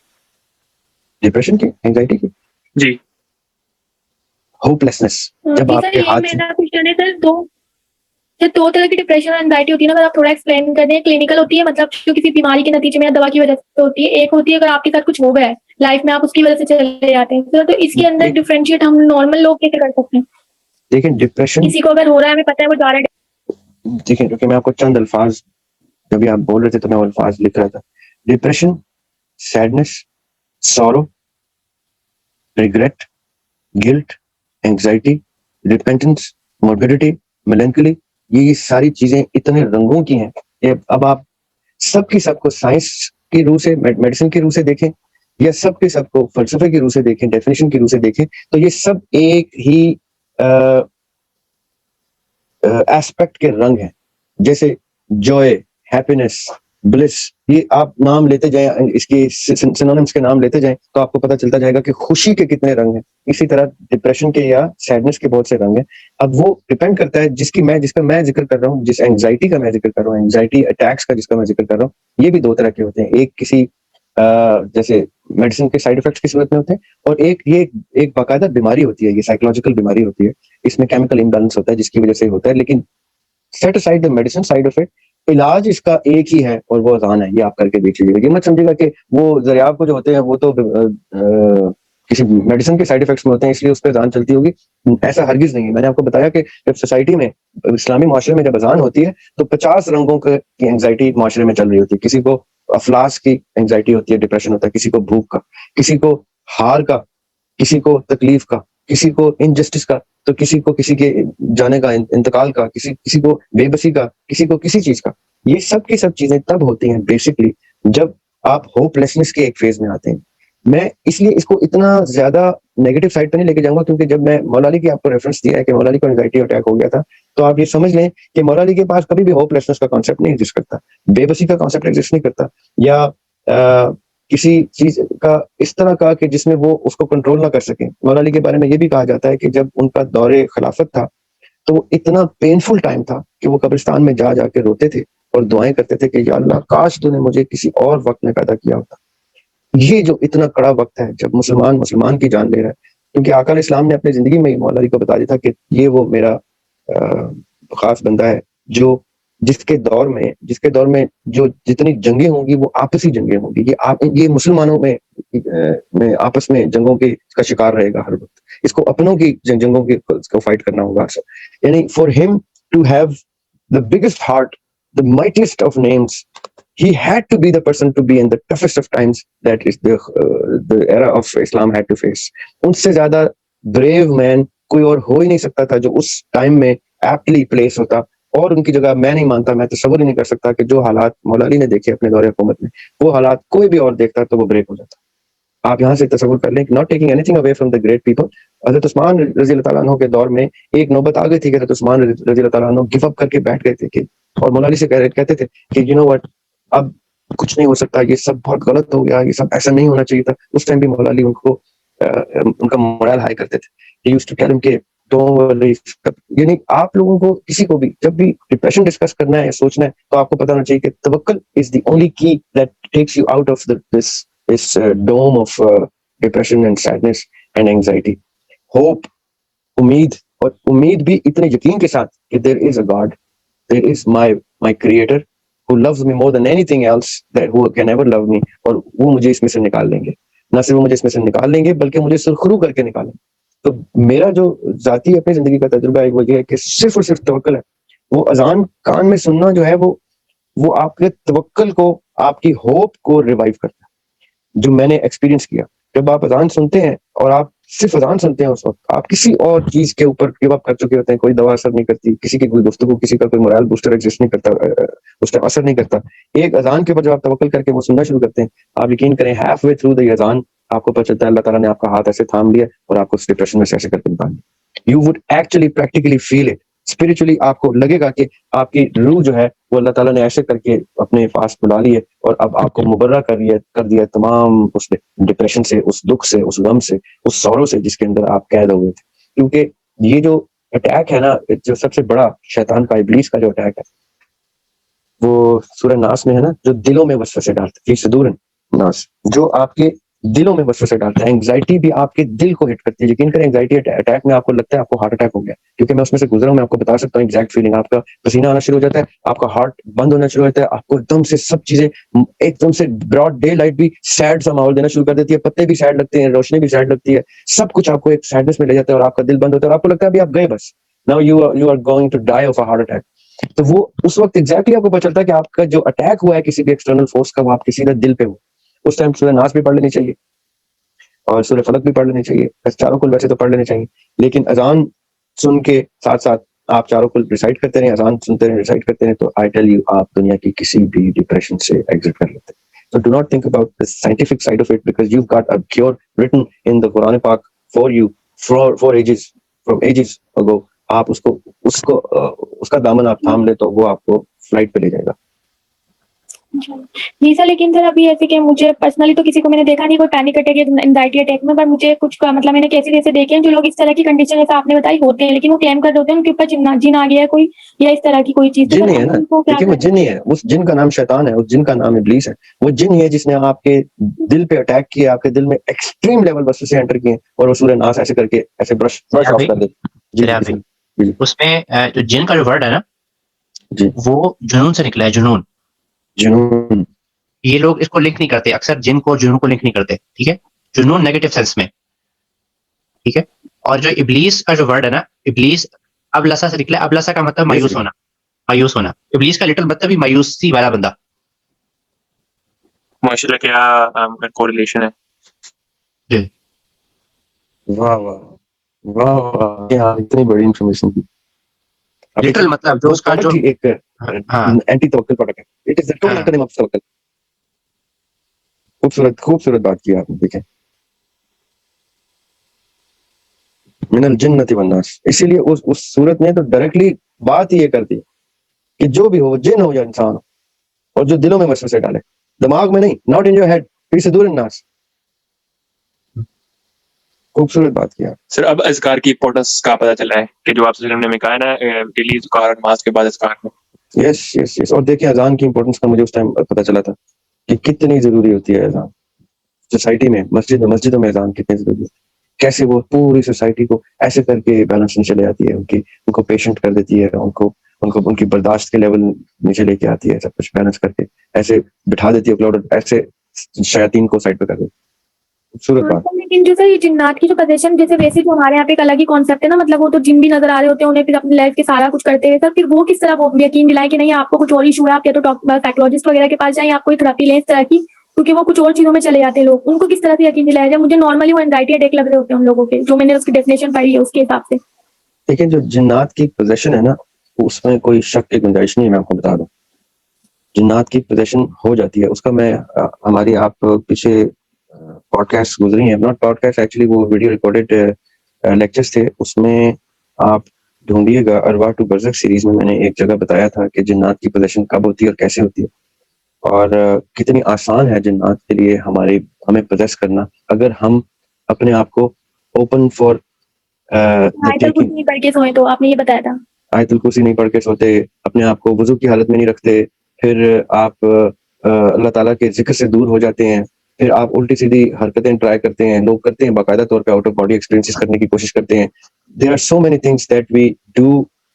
ڈپریشن کی, اینگزائٹی کی؟ جی ہوپ لیسنس. جب آپ کے ہاتھ دو طرح کی ڈپریشن اور اینگزائٹی ہوتی ہے نا, اگر آپ تھوڑا ایکسپلین کر دیں. کلینکل ہوتی ہے مطلب جو کسی بیماری کے نتیجے میں یا دوا کی وجہ سے ہوتی ہے. ایک ہوتی ہے اگر آپ کے ساتھ کچھ ہو گیا ہے لائف میں, آپ اس کی وجہ سے چلے جاتے ہیں. تو اس کے اندر ڈفرینشیٹ ہم نارمل لوگ کیسے کر سکتے ہیں؟ دیکھیں ڈپریشن کسی کو اگر ہو رہا ہے ہمیں پتہ ہے وہ جا رہا ہے, دیکھیں کیونکہ میں آپ کو چند الفاظ جب آپ بول رہے تھے تو میں وہ الفاظ لکھ رہا تھا. ڈپریشن, سیڈنس, سورو, ریگریٹ, گلٹ, اینگزائٹی, ریپینٹنس, موربیڈیٹی, میلنکلی, یہ ساری چیزیں اتنے رنگوں کی ہیں کہ اب آپ سب کی سب کو سائنس کی روح سے, میڈیسن کی روح سے دیکھیں یا سب کے سب کو فلسفے کی روح سے دیکھیں, ڈیفینیشن کی روح سے دیکھیں, تو یہ سب ایک ہی ایسپیکٹ کے رنگ ہیں. جیسے جوائے, ہیپینس, بلس, یہ آپ نام لیتے جائیں, اس کے سینونیمز کے نام لیتے جائیں تو آپ کو پتہ چلتا جائے گا کہ خوشی کے کتنے رنگ ہیں. اسی طرح ڈپریشن کے یا سیڈنس کے بہت سے رنگ ہیں. اب وہ ڈپینڈ کرتا ہے جس کا میں ذکر کر رہا ہوں, جس اینگزائٹی کا میں ذکر کر رہا ہوں, اینگزائٹی اٹیکس کا جس کا میں ذکر کر رہا ہوں, یہ بھی دو طرح کے ہوتے ہیں. ایک کسی جیسے میڈیسن کے سائیڈ افیکٹس کی صورت میں ہوتے ہیں, اور یہ ایک باقاعدہ بیماری ہوتی ہے, یہ سائیکولوجیکل بیماری ہوتی ہے. اس میں کیمیکل امبیلنس ہوتا ہے جس کی وجہ سے ہوتا ہے. لیکن set aside the medicine side of it, علاج اس کا ایک ہی ہے اور وہ اذان ہے. یہ آپ کر کے دیکھ لیجیے گا. یہ مت سمجھے گا کہ وہ ذریعہ کو جو ہوتے ہیں وہ تو کسی میڈیسن کے سائیڈ افیکٹس میں ہوتے ہیں اس لیے اس پہ اذان چلتی ہوگی, ایسا ہرگز نہیں ہے. میں نے آپ کو بتایا کہ جب سوسائٹی میں, اسلامی معاشرے میں جب اذان ہوتی ہے تو 50 رنگوں کی اینگزائٹی معاشرے میں چل رہی ہوتی ہے. کسی کو افلاس کی اینگزائٹی ہوتی ہے, ڈپریشن ہوتا ہے, کسی کو بھوک کا, کسی کو ہار کا, کسی کو تکلیف کا, کسی کو انجسٹس کا, تو کسی کو کسی کے جانے کا, انتقال کا, کسی کو بے بسی کا, کسی کو کسی چیز کا. یہ سب کی سب چیزیں تب ہوتی ہیں بیسکلی جب آپ ہوپ لیسنس کے ایک فیز میں آتے ہیں. میں اس لیے اس کو اتنا زیادہ نیگیٹو سائڈ پہ نہیں لے کے جاؤں گا, کیونکہ جب میں مولا علی کی آپ کو ریفرنس دیا ہے کہ مولا علی کو اینگزائٹی اٹیک ہو گیا تھا, تو آپ یہ سمجھ لیں کہ مولا علی کے پاس کبھی بھی ہوپ لیسنس کا کانسیپٹ نہیں ایگزسٹ کرتا, بے بسی کا کانسیپٹ ایگزسٹ نہیں کرتا, یا کسی چیز کا اس طرح کا کہ جس میں وہ اس کو کنٹرول نہ کر سکیں. مولا علی کے بارے میں یہ بھی کہا جاتا ہے کہ جب ان کا دور خلافت تھا تو وہ اتنا پینفل ٹائم تھا کہ وہ قبرستان میں جا کے روتے تھے اور دعائیں کرتے تھے کہ یا اللہ کاش تو نے مجھے کسی اور وقت میں پیدا کیا ہوتا. یہ جو اتنا کڑا وقت ہے جب مسلمان کی جان لے رہا ہے, کیونکہ آقا علیہ السلام نے اپنی زندگی میں مولا علی کو بتا دیا تھا کہ یہ وہ میرا خاص بندہ ہے جو جس کے دور میں جو جتنی جنگیں ہوں گی وہ آپسی جنگیں ہوں گی. یہ مسلمانوں میں آپس میں جنگوں کا شکار رہے گا ہر وقت. اس کو اپنوں کی جنگوں کو فائٹ کرنا ہوگا. یعنی فار ہم to have the biggest heart, the mightiest of names, he had to be the person to be in the toughest of times that is the era of Islam had to face. ان سے زیادہ brave man کوئی اور ہو ہی نہیں سکتا تھا جو اس time میں aptly place ہوتا, اور ان کی جگہ میں نہیں مانتا, میں تصور ہی نہیں کر سکتا کہ جو حالات مولا علی نے دیکھے اپنے دور حکومت میں وہ حالات کوئی بھی اور دیکھتا تو وہ بریک ہو جاتا. آپ یہاں سے تصور کر لیں, not taking anything away from the great people. حضرت عثمان رضی اللہ تعالیٰ عنہ کے دور میں ایک نوبت آ گئی تھی کہ حضرت عثمان رضی اللہ تعالیٰ عنہ گیو اپ کر کے بیٹھ گئے تھے کہ, اور مولا علی سے کہتے تھے کہ یو نو وٹ, اب کچھ نہیں ہو سکتا, یہ سب بہت غلط ہو گیا, یہ سب ایسا نہیں ہونا چاہیے تھا. اس ٹائم بھی مولا علی ان کا مورال ہائی کرتے تھے. He used to tell him کہ یعنی آپ لوگوں کو کسی کو بھی جب بھی ڈپریشن ڈسکس کرنا ہے یا سوچنا ہے تو آپ کو پتا ہونا چاہیے کہ توکل از دی اونلی کی that takes you out of this dome of depression and sadness and anxiety. Hope, امید, اور امید بھی اتنے یقین کے ساتھ کہ there is a God, there is my creator who loves me more than anything else, that who can ever love me, اور وہ مجھے اس میں سے نکال لیں گے. نہ صرف وہ مجھے اس میں سے نکال لیں گے بلکہ مجھے سرخرو کر کے نکالیں گے. تو میرا جو ذاتی اپنی زندگی کا تجربہ ہے وہ یہ ہے کہ صرف اور صرف توکل ہے. وہ اذان کان میں سننا جو ہے وہ آپ کے توکل کو, آپ کی ہوپ کو ریوائیو کرتا ہے. جو میں نے ایکسپیرینس کیا, جب آپ اذان سنتے ہیں اور آپ صرف اذان سنتے ہیں, اس وقت آپ کسی اور چیز کے اوپر گیو اپ کر چکے ہوتے ہیں, کوئی دوا اثر نہیں کرتی, کسی کی کوئی گفتگو, کسی کا کوئی مورال بوسٹر ایگزسٹ نہیں کرتا, اس کا اثر نہیں کرتا. ایک اذان کے اوپر جب آپ توکل کر کے وہ سننا شروع کرتے ہیں, آپ یقین کریں ہاف وے تھرو دی اذان آپ کو پتہ چلتا ہے اللہ تعالیٰ نے آپ کا ہاتھ ایسے تھام لیا اور آپ کو اس ڈپریشن میں سے ایسے کر کے نکال دیا. You would actually practically feel it spiritually. آپ کو لگے گا کہ آپ کی روح جو ہے وہ اللہ تعالیٰ نے ایسے کر کے اپنے پاس بلا لی ہے اور اب آپ کو مبرہ کر دیا تمام اس ڈپریشن سے, اس دکھ سے, اس غم سے, اس سورو سے جس کے اندر آپ قید ہوئے تھے. کیونکہ یہ جو اٹیک ہے نا, جو سب سے بڑا شیطان کا, ابلیس کا جو اٹیک ہے, وہ سورہ ناس میں ہے نا, جو دلوں میں وسوسے ڈالتا ہے, فی صدور الناس, جو آپ کے دلوں میں وسوسے ڈالتا ہے. انگزائٹی بھی آپ کے دل کو ہٹ کرتی ہے. یقین کریں انگزائٹی اٹیک میں آپ کو لگتا ہے آپ کو ہارٹ اٹیک ہو گیا, کیونکہ میں اس میں سے گزرا ہوں, میں آپ کو بتا سکتا ہوں ایگزیکٹ فیلنگ. آپ کا پسینہ آنا شروع ہو جاتا ہے, آپ کا ہارٹ بند ہونا شروع ہوتا ہے, آپ کو ایک دم سے سب چیزیں ایک دم سے براڈ ڈے لائٹ بھی سیڈ سا ماحول دینا شروع کر دیتی ہے, پتے بھی سیڈ لگتے ہیں, روشنی بھی سیڈ لگتی ہے, سب کچھ آپ کو ایک سیڈنس میں لے جاتا ہے اور آپ کا دل بند ہوتا ہے اور آپ کو لگتا ہے ابھی آپ گئے بس, now you are going to die of a heart attack. تو وہ اس وقت ایگزیکٹلی آپ کو پتہ چلتا ہے کہ آپ کا جو اٹیک ہوا ہے کسی بھی ایکسٹرنل فورس کا, وہ آپ کسی دل پہ ہو. اس ٹائم سورہ ناس بھی پڑھ لینی چاہیے اور سورہ فلق بھی پڑھ لینی چاہیے, چاروں کل ویسے تو پڑھ لینے چاہیے, لیکن اذان سن کے ساتھ ساتھ آپ چاروں کل ریسائٹ کرتے رہیں, اذان سنتے رہیں, ریسائٹ کرتے رہیں, تو آئی ٹیل یو آپ دنیا کی کسی بھی ڈپریشن سے ایگزٹ کر لیتے ہیں. So do not think about the scientific side of it, because you've got a cure written in the Quran Pak for you for ages, from ages ago. آپ اس کو اس کا دامن آپ تھام لے تو وہ آپ کو فلائٹ پہ لے جائے گا. جی سر, لیکن سر ابھی ایسے کہ مجھے پرسنلی تو کسی کو میں نے دیکھا نہیں کوئی پینک اٹیک یا انزائٹی اٹیک میں, پر مجھے کچھ مطلب میں نے کیسے دیکھے ہیں جو لوگ اس طرح کی کنڈیشن جیسے آپ نے بتائی ہوتے ہیں, لیکن وہ کلیم کر ہوتے ہیں ان کے اوپر جن آ گیا ہے کوئی یا اس طرح کی کوئی چیز. جن ہے نا, دیکھیں وہ جن ہی ہے, اس جن کا نام شیطان ہے, اس جن کا نام ابلیس ہے. وہ جن ہی ہے جس نے آپ کے دل پہ اٹیک کیا, آپ کے دل میں ایکسٹریم لیول وسوسے انٹر کیے اور وہ سورہ ناس ایسے کر کے ایسے برش آف کر دیتے. جی اس میں جو جن کا جو ورڈ ہے نا, جی, وہ جنون سے نکلا ہے. جنون, جنون. یہ لوگ اس کو لنک نہیں کرتے, اکثر جن کو جنون کو لنک نہیں کرتے. ٹھیک ہے, جنون نیگیٹو سینس میں. ٹھیک ہے, اور جو ابلیس کا جو ورڈ ہے نا, ابلیس ابلسا سے نکلا ہے. ابلسا کا مطلب مایوس ہونا, مایوس ہونا. ابلیس کا لٹل مطلب بھی مایوسی والا بندہ. ماشاءاللہ کیا کوریلیشن ہے. جی واہ واہ واہ واہ, اتنی بڑی انفارمیشن کی. لٹل مطلب جو اس کا جو ایک اینٹی توکل پروڈکٹ ہے. It is the total antonym of توکل. خوبصورت بات کی آپ نے. دیکھیں من الجنۃ والناس, اسی لیے اس صورت میں تو ڈائریکٹلی بات ہی یہ کرتی ہے کہ جو بھی ہو, جن ہو یا انسان ہو, اور جو دلوں میں وسوسے ڈالے, دماغ میں نہیں, ناٹ ان یور ہیڈ, فی صدور الناس. خوبصورت بات کیا سر. اب اذکار کی امپورٹنس کا پتہ چلا ہے کہ جو آپ صلی اللہ علیہ وسلم نے کہا ہے نا, ڈیلی اذکار اور نماز کے بعد اذکار میں. یس یس یس. اور دیکھیں اذان کی امپورٹنس کا مجھے اس ٹائم پتہ چلا تھا کہ کتنی ضروری ہوتی ہے اذان سوسائٹی میں. مسجدوں میں اذان کتنی ضروری ہے, کیسے وہ پوری سوسائٹی کو ایسے کر کے بیلنس نیچے لے آتی ہے, ان کو پیشنٹ کر دیتی ہے, ان کی برداشت کے لیول نیچے لے کے آتی ہے, سب کچھ بیلنس کر کے ایسے بٹھا دیتی ہے, ایسے شیاطین کو سائڈ پہ کر دیتی ہے. خوبصورت بات. لیکن جو سر یہ جنات کی جو پوزیشن جیسے ویسے جو ہمارے یہاں پہ ایک الگ ہی کانسیپٹ ہے نا, مطلب وہ تو جن بھی نظر آ رہے ہوتے ہیں, انہیں پھر اپنی لائف کے سارا کچھ کرتے ہیں سر, پھر وہ کس طرح وہ یقین دلائے کہ نہیں آپ کو کچھ اور ایشو ہے, آپ یا تو سائیکولوجسٹ وغیرہ کے پاس جائیں, آپ کوئی تھراپی لیں اس طرح کی, کیونکہ وہ کچھ اور چیزوں میں چلے جاتے ہیں لوگ. ان کو کس طرح سے یقین دلایا جائے؟ مجھے نارملی وہ انزائٹی اٹیک لگ رہے ہوتے ہیں ان لوگوں کے, جو میں نے اس کی ڈیفینیشن پڑھی ہے اس کے حساب سے. لیکن جو جنات کی پوزیشن ہے نا, اس میں کوئی شک کی گنجائش نہیں ہے. میں آپ کو بتا دوں, جنات کی پوزیشن ہو جاتی ہے. اس کا میں ہماری آپ پیچھے پوڈ کاسٹ گزری ہیں, ناٹ پوڈ کاسٹ ایکچولی, وہ ویڈیو ریکارڈیڈ لیکچرز تھے. اس میں آپ ڈھونڈیے گا, ارواح ٹو برزخ سیریز میں نے ایک جگہ بتایا تھا کہ جنات کی پوزیشن کب ہوتی ہے اور کیسے ہوتی ہے, اور کتنی آسان ہے جنات کے لیے ہمیں پوزیس کرنا, اگر ہم اپنے آپ کو اوپن فار نہیں پڑھ کے سوئے. تو آپ نے یہ بتایا تھا آیت الکرسی نہیں پڑھ کے سوتے, اپنے آپ کو وضو کی حالت میں نہیں رکھتے, پھر آپ اللہ تعالیٰ کے ذکر سے دور ہو جاتے ہیں, پھر آپ الٹی سیدھی حرکتیں ٹرائی کرتے ہیں, لوگ کرتے ہیں باقاعدہ طور پہ, آؤٹ آف باڈی ایکسپیرینسز کرنے کی کوشش کرتے ہیں, there are so many things that we do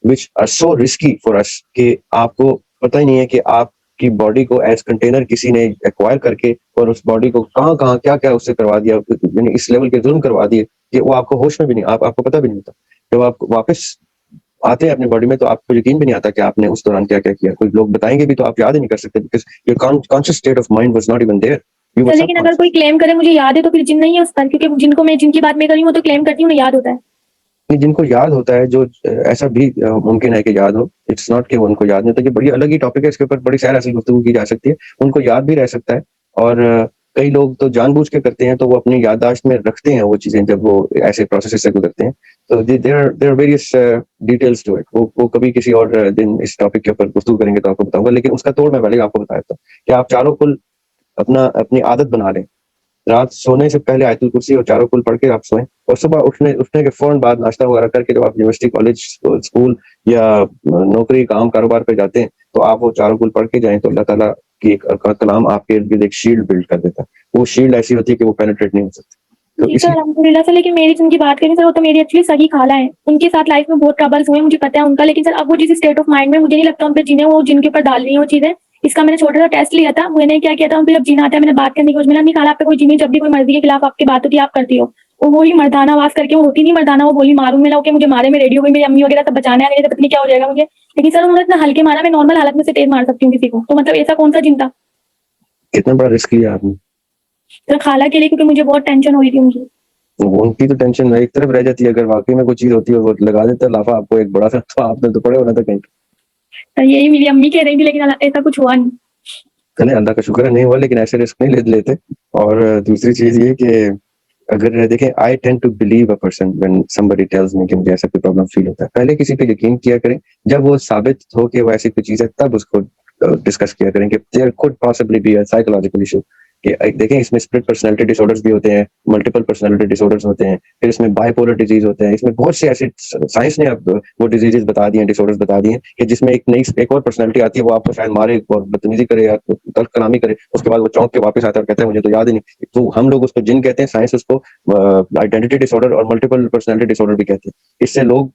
which are so risky for us کہ آپ کو پتہ ہی نہیں ہے کہ آپ کی باڈی کو ایز کنٹینر کسی نے ایکوائر کر کے اور اس باڈی کو کہاں کہاں کیا کیا اس سے کروا دیا, یعنی اس لیول کے ظلم کروا دیے کہ وہ آپ کو ہوش میں بھی نہیں, آپ کو پتہ بھی نہیں ہوتا. جب آپ واپس آتے ہیں اپنی باڈی میں تو آپ کو یقین بھی نہیں آتا کہ آپ نے اس دوران کیا کیا کیا. کوئی لوگ بتائیں گے بھی تو آپ یاد ہی نہیں کر سکتے because your conscious state of mind was not even there. You were لیکن اگر کوئی کلیم کرے مجھے یاد ہے تو پھر جن نہیں ہے اس پر, کیونکہ جن کی بات میں کر رہی ہوں وہ تو کلیم کرتی ہوں انہیں یاد ہوتا ہے. جن کو یاد ہوتا ہے, جو ایسا بھی ممکن ہے کہ یاد ہو, اٹس ناٹ کہ ان کو یاد نہیں ہوتا. یہ بڑی الگ ہی ٹاپک ہے, اس کے اوپر بڑی سیر ایسی گفتگو کی جا سکتی ہے. ان کو یاد بھی رہ سکتا ہے, اور کئی لوگ تو جان بوجھ کے کرتے ہیں, تو وہ اپنی یادداشت میں رکھتے ہیں وہ چیزیں جب وہ ایسے پروسیس سے گزرتے ہیں. تو there are various details to it. وہ کبھی کسی اور دن اس ٹاپک کے اوپر گفتگو کریں گے تو آپ کو بتاؤں گا, لیکن اس کا توڑ میں پہلے آپ کو بتا دیتا ہوں کہ آپ چاروں کل اپنی عادت بنا لیں. رات سونے سے پہلے آیت الکرسی اور چاروں کل پڑھ کے آپ سوئیں, اور صبح اٹھنے کے فوراً بعد ناشتہ وغیرہ کر کے جب آپ یونیورسٹی, کالج, اسکول یا نوکری, کام, کاروبار پہ جاتے ہیں تو آپ وہ چاروں کل پڑھ کے جائیں, تو اللہ تعالیٰ کی ایک کلام آپ کے ارد گرد ایک شیلڈ بلڈ کر دیتا ہے. وہ شیلڈ ایسی ہوتی ہے کہ وہ پینیٹریٹ نہیں ہو سکتی. جی سر الحمدللہ سر. لیکن میری جن کی بات کریں سر وہ تو میری ایکچولی سگی خالہ ہیں, ان کے ساتھ لائف میں بہت ٹربلز ہوئے مجھے پتا ہے ان کا, لیکن سر اب وہ جس اسٹیٹ آف مائنڈ میں مجھے نہیں لگتا ان پہ جنہیں وہ جن کے اوپر ڈال رہی ہیں وہ چیزیں. اس کا میں نے چھوٹا سا ٹیسٹ لیا تھا, میں نے کیا کیا تھا ان پہ جب جینا آتا ہے میں نے بات کرنے کی کوشش, میں نے نہیں کہا آپ پہ کوئی جینی, جب بھی کوئی مرضی کے خلاف آپ کی بات ہوتی ہے آپ کرتی ہو, اور وہی مردانہ آواز کر کے, وہ ہوتی نہیں مردانہ, وہ بولی ماروں میں کہ مجھے مارے میں ریڈیو میں میری امی وغیرہ سب بچانے آ گئے, پتہ نہیں کیا ہو جائے گا مجھے. لیکن سر انہوں نے اتنا ہلکے مارا, میں نارمل حالت میں سے تیز مار سکتی ہوں کسی کو, تو مطلب ایسا کون سا جن تھا. کتنا بڑا رسک لیا آپ نے سر خالہ کے لیے, کیونکہ مجھے بہت ٹینشن ہو رہی تھی ان کی. ان کی تو ٹینشن ایک طرف رہ جاتی ہے, اگر واقعی میں کوئی چیز ہوتی ہے وہ لگا دیتا ہے لافا آپ کو ایک بڑا سا, تو آپ نے تو پڑے ہونا تھا کہیں. یہی میری امی کہہ رہی تھی, لیکن ایسا کچھ ہوا نہیں. چلے اللہ کا شکر ہے نہیں ہوا, لیکن ایسے رسک نہیں لیتے. اور دوسری چیز یہ کہ اگر دیکھیں, I tend to believe a person when somebody tells me کہ مجھے ایسا کوئی پرابلم فیل ہوتا ہے. پہلے کسی پہ یقین کیا کریں, جب وہ ثابت ہو کہ وہ ایسی کوئی چیز ہے تب اس کو ڈسکس کیا کریں کہ there could possibly be a psychological issue. کہ دیکھیں اس میں اسپلٹ پرسنالٹی ڈس آرڈرز بھی ہوتے ہیں, ملٹیپل پرسنالٹی ڈس آرڈرز ہوتے ہیں, پھر اس میں بائی پولر ڈیزیز ہوتے ہیں, اس میں بہت سے ایسے سائنس نے اب وہ ڈیزیز بتا دی ہیں, ڈس آرڈرز بتا دی ہیں کہ جس میں ایک اور پرسنالٹی آتی ہے, وہ آپ کو شاید مارے اور بدتمیزی کرے یا تلخ کلامی کرے, اس کے بعد وہ چونک کے واپس آتا ہے اور کہتا ہے مجھے تو یاد ہی نہیں. تو ہم لوگ اس کو جن کہتے ہیں, سائنس اس کو آئیڈینٹی ڈس آرڈر اور ملٹیپل پرسنالٹی ڈس آرڈر بھی کہتے ہیں. اس سے لوگ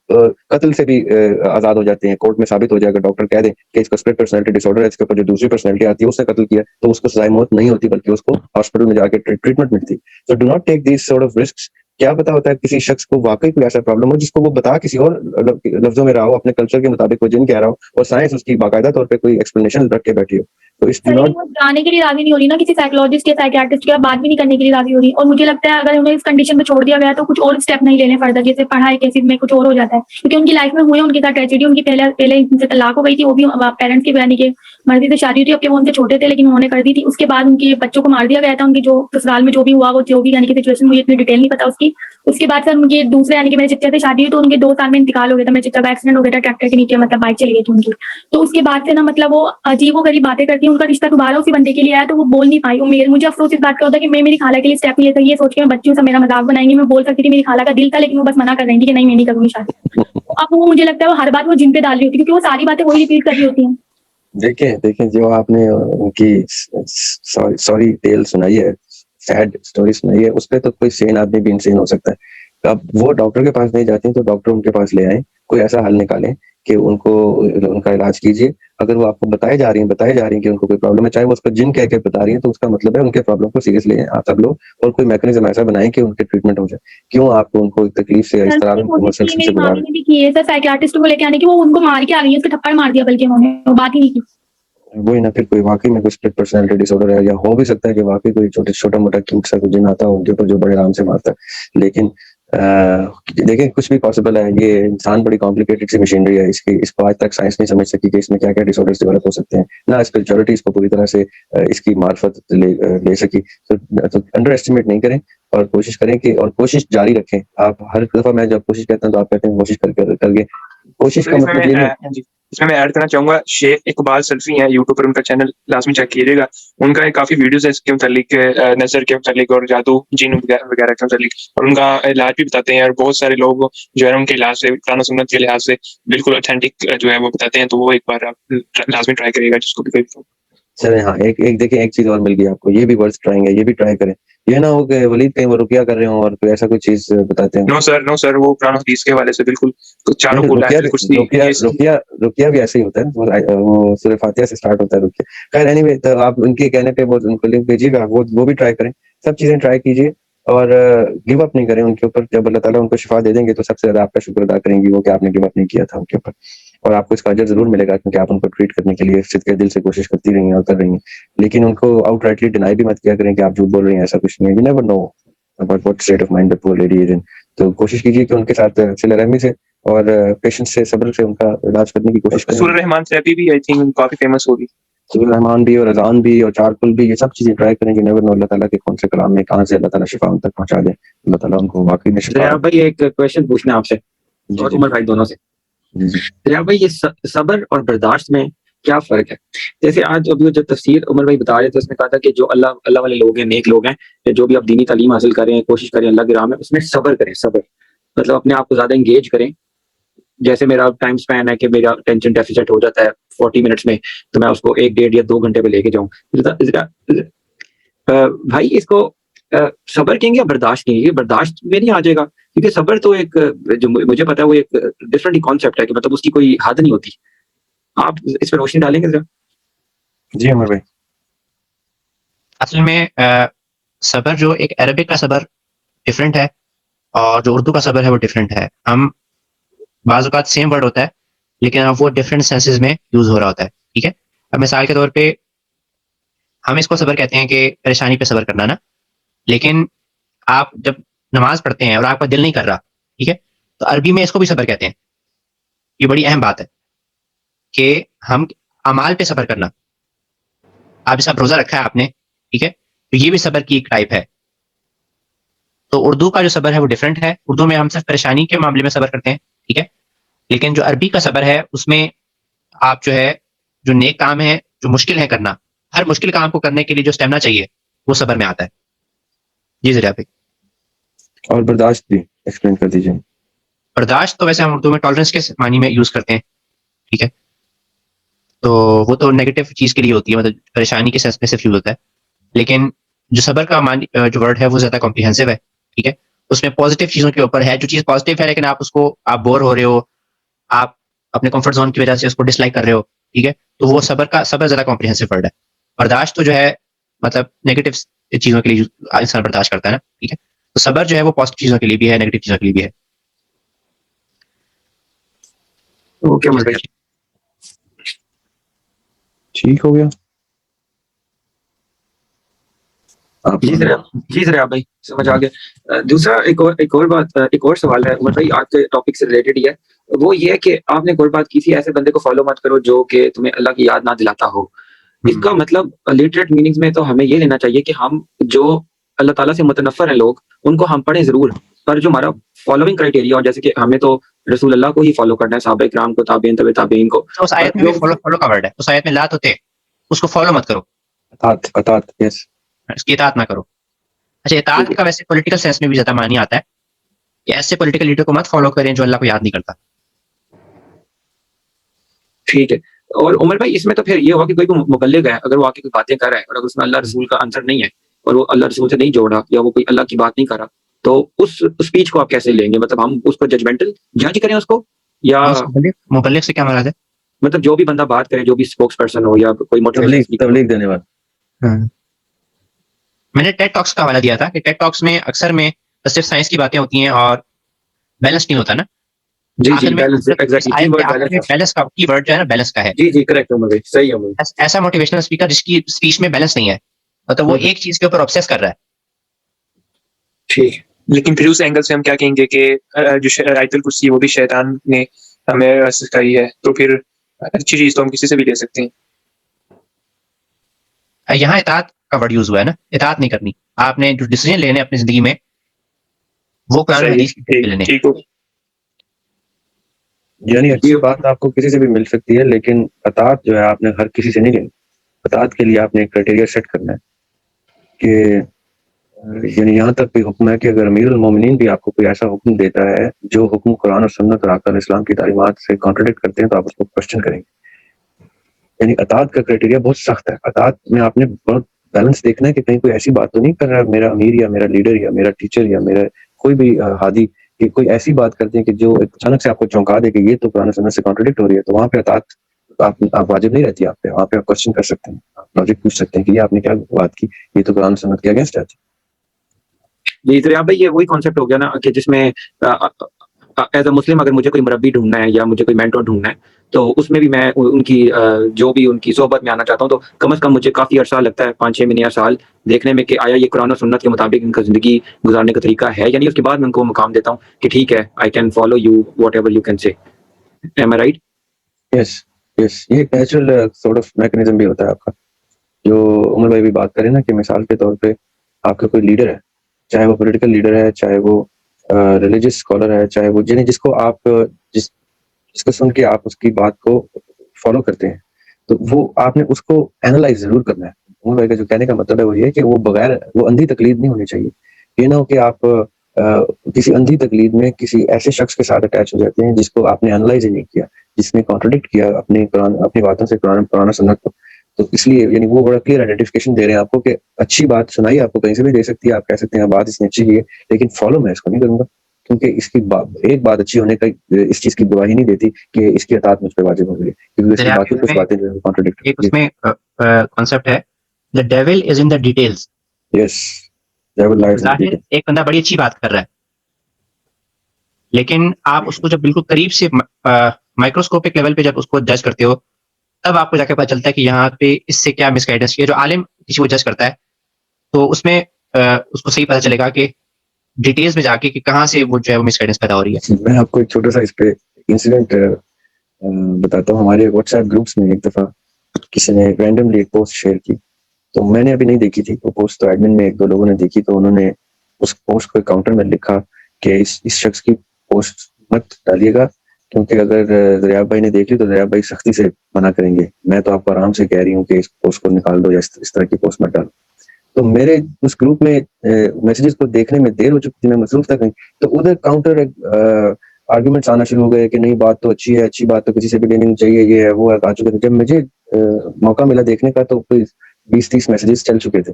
قتل سے بھی آزاد ہو جاتے ہیں, کورٹ میں ثابت ہو جائے گا, ڈاکٹر کہہ دیں کہ اس کا اسپلٹ پرسنالٹی ڈس آرڈر ہے, اس کے اوپر جو دوسری پرسنالٹی آتی ہے اس نے قتل کیا, تو اس کو سزائے موت نہیں ہوتی بلکہ اس کو ہاسپٹل میں جا کے ٹریٹمنٹ ملتی. So do not take these sort of risks. کیا پتا ہوتا ہے کسی شخص کو واقعی کوئی ایسا پرابلم ہو جس کو وہ بتا کسی اور لفظوں میں رہا ہو, اپنے کلچر کے مطابق وہ جن کہہ رہا ہو, اور سائنس اس کی باقاعدہ طور پہ کوئی ایکسپلینیشن رکھ کے بیٹھی ہو. تو اس ڈو ناٹ جانے کے لیے راضی نہیں ہو رہی نا کسی سائیکولوجسٹ یا سائیکیاٹرسٹ کے, بات بھی نہیں کرنے کے لیے راضی ہو رہی. اور مجھے لگتا ہے اگر انہیں اس کنڈیشن پہ چھوڑ دیا گیا تو کچھ اور اسٹیپ نہیں لینے فردر, جیسے پڑھائی کیسی میں کچھ اور ہو جاتا ہے, کیونکہ ان کی لائف میں ہوئے ان کے ساتھ ٹریجڈی. ان کی پہلے ان سے طلاق ہو گئی تھی, وہ بھی پیرنٹس کی بیانی کے مرضی سے شادی ہوئی تھی, وہ ان سے چھوٹے تھے لیکن انہوں نے کر دی تھی. اس کے بعد ان کے بچوں کو مار دیا گیا تھا, ان کی جو سسرال میں جو بھی ہوا وہ جو بھی یعنی کہ سچویشن, مجھے اتنی ڈیٹیل نہیں پتا اس کی. اس کے بعد سر مجھے دوسرے یعنی کہ میرے چچا سے شادی ہوئی تو ان کے 2 سال میں انتقال ہو گیا تھا. میرے چچا کا ایکسیڈنٹ ہو گیا تھا ٹریکٹر کے نیچے, مطلب بائک چلی گئی تھی ان کی. تو اس کے بعد سے نا مطلب وہ عجیب و غریب باتیں کرتی ہیں. ان کا رشتہ دوبارہ اسی بندے کے لیے آیا تو وہ بول نہیں پائی. مجھے افسوس اس بات کا ہوتا ہے کہ میں میری خالہ کے لیے اسٹیپ نہیں لے سکی, یہ سوچ کے میں بچیوں سے میرا مذاق بنائیں گے. میں بول سکتی تھی, میری خالہ کا دل تھا, لیکن وہ بس منع کر رہی تھی کہ نہیں میں نہیں کروں گی شادی. اب وہ مجھے لگتا ہے وہ ہر بات وہ جن پہ ڈال رہی ہوتی ہے, کیونکہ وہ ساری باتیں وہی ریپیٹ کر رہی ہوتی ہیں. دیکھیں جو آپ نے ان کی سوری ٹیل سنائی ہے, سیڈ اسٹوری سنائی ہے, اس پہ تو کوئی سین آدمی بھی انسین ہو سکتا ہے. اب وہ ڈاکٹر کے پاس نہیں جاتے ہیں تو ڈاکٹر ان کے پاس لے آئیں, کوئی ایسا حل نکالیں کہ ان کا علاج کیجیے. اگر وہ آپ کو بتائے جا رہی ہیں کہ ان کو کوئی پرابلم ہے, چاہے وہ اس کو جن کہہ کے بتا رہی ہیں, تو اس کا مطلب ہے ان کے پرابلم کو سیریس لیں آپ سب لوگ, اور کوئی میکنزم ایسا بنائیں کہ ان کے ٹریٹمنٹ ہو جائے. کیوں آپ کو ان کو تکلیف سے اس طرح مسلسل سے گزار بھی کی ہے سر سائیکیاٹرسٹ کو لے کے آنے کی, وہ ان کو مار کے آ گئی ہے, اس کو تھپڑ مار دیا بلکہ انہوں نے, بات ہی نہیں کی. وہی نہ, پھر کوئی واقعی میں کوئی اسپلٹ پرسنالٹی ڈس آرڈر ہے, یا ہو بھی سکتا ہے کہ واقعی کوئی چھوٹا موٹا کیوٹ سا کوئی جن آتا ہو ان کے اوپر جو بڑے آرام سے مارتا ہے. لیکن دیکھیں کچھ بھی پاسبل ہے. یہ انسان بڑی کمپلیکیٹڈ سی مشینری ہے, اس کو آج تک سائنس نہیں سمجھ سکی کہ اس میں کیا کیا ڈس آرڈرز ڈیولپ ہو سکتے ہیں, نہ اسپرچولیٹی اس کو پوری طرح سے اس کی معرفت لے سکی. تو انڈر ایسٹیمیٹ نہیں کریں, اور کوشش کریں کہ, اور کوشش جاری رکھیں. آپ ہر دفعہ میں جب کوشش کرتا ہوں تو آپ کہتے ہیں کوشش کر کے, کوشش کا مطلب یہ نہیں. اس میں میں ایڈ کرنا چاہوں گا, شیخ اقبال سلفی ہیں یوٹیوب پر, ان کا چینل لازمی چیک کیجیے گا. ان کا کافی ویڈیوز ہے اس کے متعلق, نظر کے متعلق اور جادو جن وغیرہ کے متعلق, اور ان کا علاج بھی بتاتے ہیں. اور بہت سارے لوگ جو ہے ان کے علاج سے, قرآن و سنت کے لحاظ سے بالکل اوتھینٹک جو ہے وہ بتاتے ہیں. تو وہ ایک بار آپ لازمی ٹرائی کریے گا جس کو بھی. چلے ہاں ایک دیکھیں ایک چیز اور مل گئی آپ کو, یہ بھی ورڈز ٹرائنگ ہے, یہ بھی ٹرائی کریں. یہ نہ ہو کہ ولید کہیں وہ رقیہ کر رہے ہوں اور کوئی ایسا کوئی چیز بتاتے ہیں. نو سر وہ قرآن حدیث کے حوالے سے بالکل چاروں کو رقیہ بھی ایسے ہی ہوتا ہے, وہ سورہ فاتحہ سے اسٹارٹ ہوتا ہے رقیہ. خیر اینی وے, تو آپ ان کے کہنے پہ ان کو لنک بھیجیے گا, وہ بھی ٹرائی کریں, سب چیزیں ٹرائی کیجیے اور گیو اپ نہیں کریں ان کے اوپر. جب اللہ تعالیٰ ان کو شفا دے دیں گے تو سب سے زیادہ آپ کا شکر ادا کریں گی وہ کہ آپ نے گیو اپ نہیں کیا تھا ان کے اوپر, اور آپ کو اس کا اجر ضرور ملے گا کیونکہ آپ ان کو ٹریٹ کرنے کے لیے صدقے دل سے کوشش کرتی رہی ہیں اور کر رہی ہیں. لیکن ان کو آؤٹ رائٹلی ڈینائی بھی مت کیا کریں کہ آپ جھوٹ بول رہی ہیں, ایسا کچھ نہیں ہے. You never know about what state of mind the poor lady از ان. تو کوشش کیجیے کہ ان کے ساتھ صلہ رحمی سے اور پیشنس سے, صبر سے ان کا علاج کرنے کی کوشش کریں. سورہ رحمان سے ابھی بھی آئی تھنک کافی فیمس ہوگی, سورہ رحمان بھی اور اذان بھی اور چارکل بھی, یہ سب چیزیں ٹرائی کریں گے. نیور نو اللہ تعالیٰ کے کون سے کلام میں کہاں سے اللہ تعالیٰ شفا ان تک پہنچا دیں. اللہ تعالیٰ ان کو واقعی میں شفا. بھائی ایک کویشچن پوچھنا آپ سے اور عمر بھائی دونوں سے. بھائی یہ صبر اور برداشت میں کیا فرق ہے؟ جیسے آج ابھی جب تفسیر عمر بھائی بتا رہے تھے اس میں کہا تھا کہ جو اللہ والے لوگ ہیں, نیک لوگ ہیں, جو بھی آپ دینی تعلیم حاصل کریں, کوشش کریں اللہ کی راہ میں, اس میں صبر کریں. صبر مطلب اپنے آپ کو زیادہ انگیج کریں. جیسے میرا ٹائم سپین ہے کہ میرا ٹینشن ڈیفیسٹ ہو جاتا ہے 40 منٹس میں, تو میں اس کو 1 1.5 یا 2 گھنٹے پہ لے کے جاؤں. بھائی اس کو صبر کہیں گے یا برداشت کہیں گے؟ برداشت میں نہیں آ جائے گا کیونکہ صبر تو ایک جو مجھے پتا ہے وہ ایک ڈفرنٹ کانسیپٹ ہے کہ مطلب اس کی کوئی حد نہیں ہوتی. آپ اس پہ روشنی ڈالیں گے ذرا؟ جی عمر بھائی. اصل میں صبر جو ایک عربک کا صبر ڈفرینٹ ہے اور جو اردو کا صبر ہے وہ ڈفرینٹ ہے. ہم بعض اوقات سیم ورڈ ہوتا ہے لیکن اب وہ ڈفرینٹ سینسز میں یوز ہو رہا ہوتا ہے. ٹھیک ہے, اب مثال کے طور پہ ہم اس کو صبر کہتے ہیں کہ پریشانی پہ صبر کرنا نا, لیکن آپ جب نماز پڑھتے ہیں اور آپ کا دل نہیں کر رہا, ٹھیک ہے, تو عربی میں اس کو بھی صبر کہتے ہیں. یہ بڑی اہم بات ہے کہ ہم اعمال پہ صبر کرنا. آپ جیسا روزہ رکھا ہے آپ نے, ٹھیک ہے, تو یہ بھی صبر کی ایک ٹائپ ہے. تو اردو کا جو صبر ہے وہ ڈفرینٹ ہے. اردو میں ہم صرف پریشانی کے معاملے میں صبر کرتے ہیں, ٹھیک ہے, لیکن جو عربی کا صبر ہے اس میں آپ جو ہے جو نیک کام ہے, جو مشکل ہے کرنا, ہر مشکل کام کو کرنے کے لیے جو اسٹیمنا چاہیے وہ صبر میں آتا ہے. جی ذرا بھائی. اور برداشت بھی ایکسپلین کر دیجیے. برداشت تو ویسے ہم اردو میں ٹالرنس کے معنی میں یوز کرتے ہیں, ٹھیک ہے, تو وہ تو نیگیٹو چیز کے لیے ہوتی ہے, مطلب پریشانی کے سینس میں صرف یوز ہوتا ہے. لیکن جو صبر کا جو ورڈ ہے وہ زیادہ کمپریہنسو ہے, ٹھیک ہے, اس میں پازیٹیو چیزوں کے اوپر ہے. جو چیز پازیٹیو ہے لیکن آپ اس کو آپ بور ہو رہے ہو, آپ اپنے کمفرٹ زون کی وجہ سے اس کو ڈس لائک کر رہے ہو, ٹھیک ہے, تو وہ صبر زیادہ کمپریہنسو ورڈ ہے. برداشت تو جو ہے مطلب نیگیٹو چیزوں کے لیے انسان برداشت کرتا ہے نا, ٹھیک ہے, تو صبر جو ہے وہ پازیٹیو چیزوں کے لیے بھی ہے, نیگیٹو چیزوں کے لیے بھی ہے. اوکے ٹھیک ہو گیا. جی سر آپ بھائی سمجھ آ گیا. دوسرا ایک اور بات, ایک اور سوال ہے عمر بھائی, آج کے ٹاپک سے ریلیٹڈ ہی ہے. وہ یہ ہے کہ آپ نے ایک اور بات کی تھی, ایسے بندے کو فالو مت کرو جو کہ تمہیں اللہ کی یاد نہ دلاتا ہو. اس کا مطلب لٹریٹ میننگز میں تو ہمیں یہ لینا چاہیے کہ ہم جو اللہ تعالیٰ سے متنفر ہیں لوگ, ان کو ہم پڑھیں ضرور, پر جو ہمارا فالوئنگ کرائٹیریا, اور جیسے کہ ہمیں تو رسول اللہ کو ہی فالو کرنا ہے, صحابہ کرام کو, تابعین تابعین کو. اس آیت میں بھی فالو کا ورڈ ہے, اس آیت میں لا تو تھے, اس کو فالو مت کرو, اطاعت یس, اس کی اطاعت نہ کرو. اچھا, اطاعت کا ویسے پولیٹیکل سینس میں بھی زیادہ معنی آتا ہے کہ ایسے پولیٹیکل لیڈر کو مت فالو کریں جو اللہ کو یاد نہیں کرتا. ٹھیک ہے. اور عمر بھائی اس میں تو پھر یہ ہوا کہ کوئی مبلغ ہے, اگر وہ آ کے کوئی باتیں کر رہا ہے اور اگر اس میں اللہ رسول کا آنسر نہیں ہے اور وہ اللہ رسول سے نہیں جوڑا یا وہ کوئی اللہ کی بات نہیں کر رہا, تو اس اسپیچ کو آپ کیسے لیں گے؟ مطلب ہم اس کو ججمنٹل جج کریں اس کو, یا مبلغ سے کیا مراد ہے؟ مطلب جو بھی بندہ بات کرے, جو بھی اسپوکس پرسن ہو یا کوئی تبلیغ دینے والا. میں نے ٹیڈ ٹاکس کا حوالہ دیا تھا کہ ٹیڈ ٹاکس میں اکثر میں صرف سائنس کی باتیں ہوتی ہیں اور بیلنس نہیں ہوتا نا. جی بیلنس کا کی ورڈ جو ہے نا بیلنس کا ہے. جی کریکٹ عمر بھائی, صحیح ہے. ایسا موٹیویشنل اسپیکر جس کی اسپیچ میں بیلنس نہیں ہے, مطلب وہ ایک چیز کے اوپر obsess کر رہا ہے. ٹھیک. لیکن پھر اس اینگل سے ہم کیا کہیں گے کہ جو آیت الکرسی ہے وہ بھی شیطان نے ہمیں سکھائی ہے, تو پھر اچھی چیز تو ہم کسی سے بھی لے سکتے ہیں. یہاں اطاعت کا ورڈ یوز ہوا ہے نا, اطاعت نہیں کرنی. آپ نے جو ڈیسیژن لینے اپنی زندگی میں وہ قرآن حدیث کی لینے. ٹھیک ہو, یعنی اچھی بات آپ کو کسی سے بھی مل سکتی ہے, لیکن اطاعت جو ہے آپ نے ہر کسی سے نہیں لینی. اطاعت کے لیے آپ نے ایک کرائٹیریا سیٹ کرنا ہے کہ یعنی یہاں تک بھی حکم ہے کہ اگر امیر المومنین بھی آپ کو کوئی ایسا حکم دیتا ہے جو حکم قرآن اور سنت اور آقا علیہ السلام کی تعلیمات سے کانٹرڈکٹ کرتے ہیں تو آپ اس کو کوشچن کریں گے. یعنی اطاعت کا کرائٹیریا بہت سخت ہے. اطاعت میں آپ نے بہت بیلنس دیکھنا ہے کہ کہیں کوئی ایسی بات تو نہیں کر رہا میرا امیر یا میرا لیڈر یا میرا ٹیچر یا میرا کوئی بھی ہادی کہ کوئی ایسی بات کرتے ہیں کہ جو اچانک سے آپ کو چونکا دے کہ یہ تو قرآن و سنت سے کانٹرڈکٹ ہو رہی ہے. تو وہاں پہ اطاعت آپ واجب نہیں رہتی آپ پہ. وہاں پہ آپ کوشچن کر سکتے ہیں, آپ لاجک پوچھ سکتے ہیں کہ یہ آپ نے کیا بات کی, یہ تو قرآن و سنت کے اگینسٹ آتی. جی دریاب بھائی, یہ وہی کانسیپٹ ہو گیا نا کہ جس میں ایز اے مسلم اگر مجھے کوئی مربی ڈھونڈنا ہے یا مجھے کوئی مینٹور ڈھونڈنا ہے تو اس میں بھی میں ان کی جو بھی ان کی صحبت میں آنا چاہتا ہوں تو کم از کم مجھے کافی عرصہ لگتا ہے 5-6 مہینے یا سال دیکھنے میں کہ آیا یہ قرآن و سنت کے مطابق ان کا زندگی گزارنے کا طریقہ ہے, یعنی اس کے بعد میں ان کو مقام دیتا ہوں کہ ٹھیک ہے, I can follow you whatever you can say. Am I right? Yes yes, یہ ایک نیچرل سورٹ آف میکنزم بھی ہوتا ہے آپ کا. جو عمر بھائی بھی بات کریں نا کہ مثال کے طور پہ آپ کا کوئی لیڈر ہے, چاہے وہ پولیٹیکل لیڈر ہے, چاہے وہ ریلیجیس اسکالر ہے, چاہے وہ جس کو آپ جس کو سن کے آپ اس کی بات کو فالو کرتے ہیں, تو وہ آپ نے اس کو اینالائز ضرور کرنا ہے. عمر بھائی کا جو کہنے کا مطلب ہے وہ یہ ہے کہ وہ اندھی تقلید نہیں ہونی چاہیے. یہ نہ ہو کہ آپ کسی اندھی تقلید میں کسی ایسے شخص کے ساتھ اٹیچ ہو جاتے ہیں جس کو آپ نے اینالائز ہی نہیں کیا, جس نے کانٹرڈکٹ کیا اپنی باتوں سے قرآن سنت کو. تو اس لیے یعنی وہ بڑا کلیئر آئیڈینٹیفیکیشن دے رہے ہیں آپ کو کہ اچھی بات سنائی آپ کو کہیں سے بھی دے سکتی ہے, آپ کہہ سکتے ہیں بات اس نے اچھی کی ہے, لیکن فالو میں اس کو نہیں کروں گا کیونکہ اس کی ایک بات اچھی ہونے کا اس چیز کی گواہی نہیں دیتی کہ اس کی اطاعت مجھ پہ واجب ہو گئی, کیونکہ اس کی باقی کچھ باتیں جو ہے کانٹرڈکٹ. ایک اس میں کانسیپٹ ہے the devil is in the details. Yes, devil lies in the ظاہر detail. ایک بندہ بڑی اچھی بات کر رہا ہے, لیکن آپ اس کو جب بالکل قریب سے مائکروسکوپک لیول پہ جب اس کو جج کرتے ہو تب آپ کو جا کے پتا چلتا ہے کہ یہاں پہ اس سے کیا مس گائیڈنس کی ہے. جو عالم کسی کو جج کرتا ہے تو اس میں اس کو صحیح پتا چلے گا کہ ڈیٹیلز میں جا کے کہ کہاں سے وہ جو ہے وہ مس گائیڈنس پیدا ہو رہی ہے. میں آپ کو ایک چھوٹا سا اس پہ انسیڈنٹ بتاتا ہوں. ہمارے واٹس ایپ گروپس میں ایک دفعہ کسی نے رینڈملی ایک پوسٹ شیئر کی, تو میں نے ابھی نہیں دیکھی تھی وہ پوسٹ, تو ایڈمن میں 1-2 لوگوں نے دیکھی, تو انہوں نے اس پوسٹ کو کاؤنٹر میں لکھا کہ اس شخص کی پوسٹ مت ڈالیے گا کیونکہ اگر دریاب بھائی نے دیکھ لی تو دریاب بھائی سختی سے منع کریں گے. میں تو آپ کو آرام سے کہہ رہی ہوں کہ اس پوسٹ کو نکال دو یا اس طرح کی پوسٹ مت ڈالو. تو میرے اس گروپ میں میسیجز کو دیکھنے میں دیر ہو چکی تھی, میں مصروف تھا کہیں, تو ادھر کاؤنٹر آرگومنٹس آنا شروع ہو گئے کہ نہیں بات تو اچھی ہے, اچھی بات تو کسی سے بھی لینی چاہیے, یہ ہے وہ ہے, آ چکے تھے. جب مجھے موقع ملا دیکھنے کا تو کوئی 20-30 میسیجز چل چکے تھے.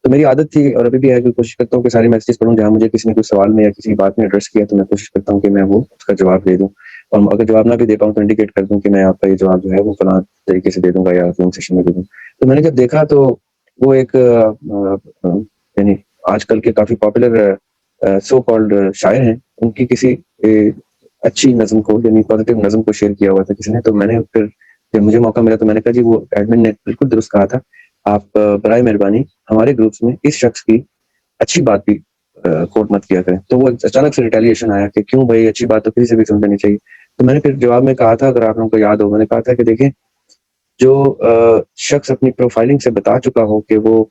تو میری عادت تھی اور ابھی بھی ہے کہ کوشش کرتا ہوں کہ سارے میسیجز پڑھوں, جہاں مجھے کسی نے کوئی سوال میں یا کسی بات میں ایڈریس کیا تو میں کوشش کرتا ہوں کہ میں وہ اس کا جواب دے دوں, اور اگر جواب نہ بھی دے پاؤں تو انڈیکیٹ کر دوں کہ میں آپ کا یہ جواب جو ہے وہ فلاں طریقے سے دے دوں گا یا فون سیشن میں دے دوں. تو میں نے جب دیکھا تو وہ ایک یعنی آج کل کے کافی پاپولر سو کالڈ شاعر ہیں, ان کی کسی اچھی نظم کو یعنی پازیٹیو نظم کو شیئر کیا ہوا تھا کسی نے. تو میں نے پھر جب مجھے موقع ملا تو میں نے کہا جی وہ ایڈمن نے بالکل درست کہا تھا, آپ برائے مہربانی ہمارے گروپس میں اس شخص کی اچھی بات بھی کوٹ مت کیا کریں. تو وہ اچانک سے ریٹیلیشن آیا کہ کیوں بھائی, اچھی بات تو کسی سے بھی سن لینی چاہیے. تو میں نے پھر جواب میں کہا تھا, اگر آپ لوگوں کو یاد ہو, میں نے کہا تھا کہ دیکھیں جو شخص اپنی پروفائلنگ سے بتا چکا ہو کہ وہ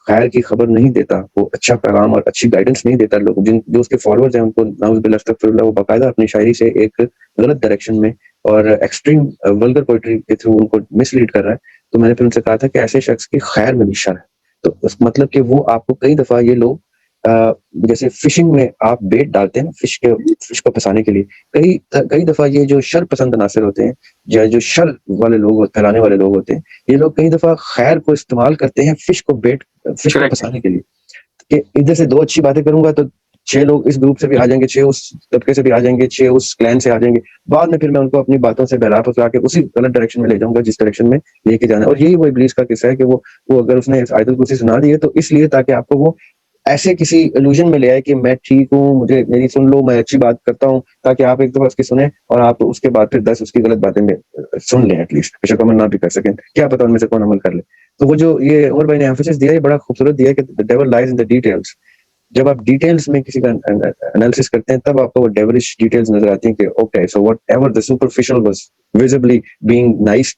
خیر کی خبر نہیں دیتا, وہ اچھا پیغام اور اچھی گائیڈنس نہیں دیتا, لوگ جو اس کے فالوورز ہیں ان کو نعوذ باللہ استغفر اللہ, وہ باقاعدہ اپنی شاعری سے ایک غلط ڈائریکشن میں اور ایکسٹریم ولگر پوئٹری کے تھرو ان کو مس لیڈ کر رہا ہے. تو میں نے پھر ان سے کہا تھا کہ ایسے شخص کی خیر میں بھی شر ہے. تو اس مطلب کہ وہ آپ کو کئی دفعہ یہ لوگ جیسے فشنگ میں آپ بیٹ ڈالتے ہیں فش کو پھنسانے کے لیے, کئی دفعہ یہ جو شر پسند عناصر ہوتے ہیں یا جو شر والے لوگ پھیلانے والے لوگ ہوتے ہیں, یہ لوگ کئی دفعہ خیر کو استعمال کرتے ہیں فش کو پھنسانے کے لیے. کہ ادھر سے 2 اچھی باتیں کروں گا تو 6 لوگ اس گروپ سے بھی آ جائیں گے, 6 اس طبقے سے بھی آ جائیں گے, 6 اس کلین سے آ جائیں گے. بعد میں پھر میں ان کو اپنی باتوں سے بہلا پھسلا کے اسی غلط ڈائریکشن میں لے جاؤں گا جس ڈائریکشن میں لے کے جانا ہے. اور یہی وہ ابلیس کا قصہ ہے کہ وہ اگر اس نے آیت الکرسی سنا دی ہے تو اس لیے تاکہ آپ کو وہ ایسے کسی illusion میں لے آئے کہ میں ٹھیک ہوں, مجھے میری سن لو, میں اچھی بات کرتا ہوں, تاکہ آپ ایک دفعہ اس کی سنیں اور آپ اس کے بعد پھر 10 اس کی غلط باتیں میں سن لیں, ایٹ لیسٹ بے شک عمل نہ بھی کر سکیں, کیا پتہ ان میں سے کون عمل کر لے. تو وہ جو یہ عمر بھائی نے ایمفسس دیا ہے, بڑا خوبصورت دیا ہے کہ the devil lies in the details. جب آپ ڈیٹیلز میں کسی کا انالیسس کرتے ہیں تب آپ کو وہ ڈیولش ڈیٹیلز نظر آتی ہیں کہ okay so what ever the superficial was visibly being nice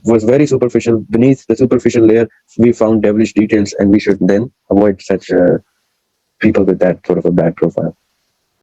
was very superficial. Beneath the superficial layer we found devilish details and we should then avoid such people with that sort of a bad profile.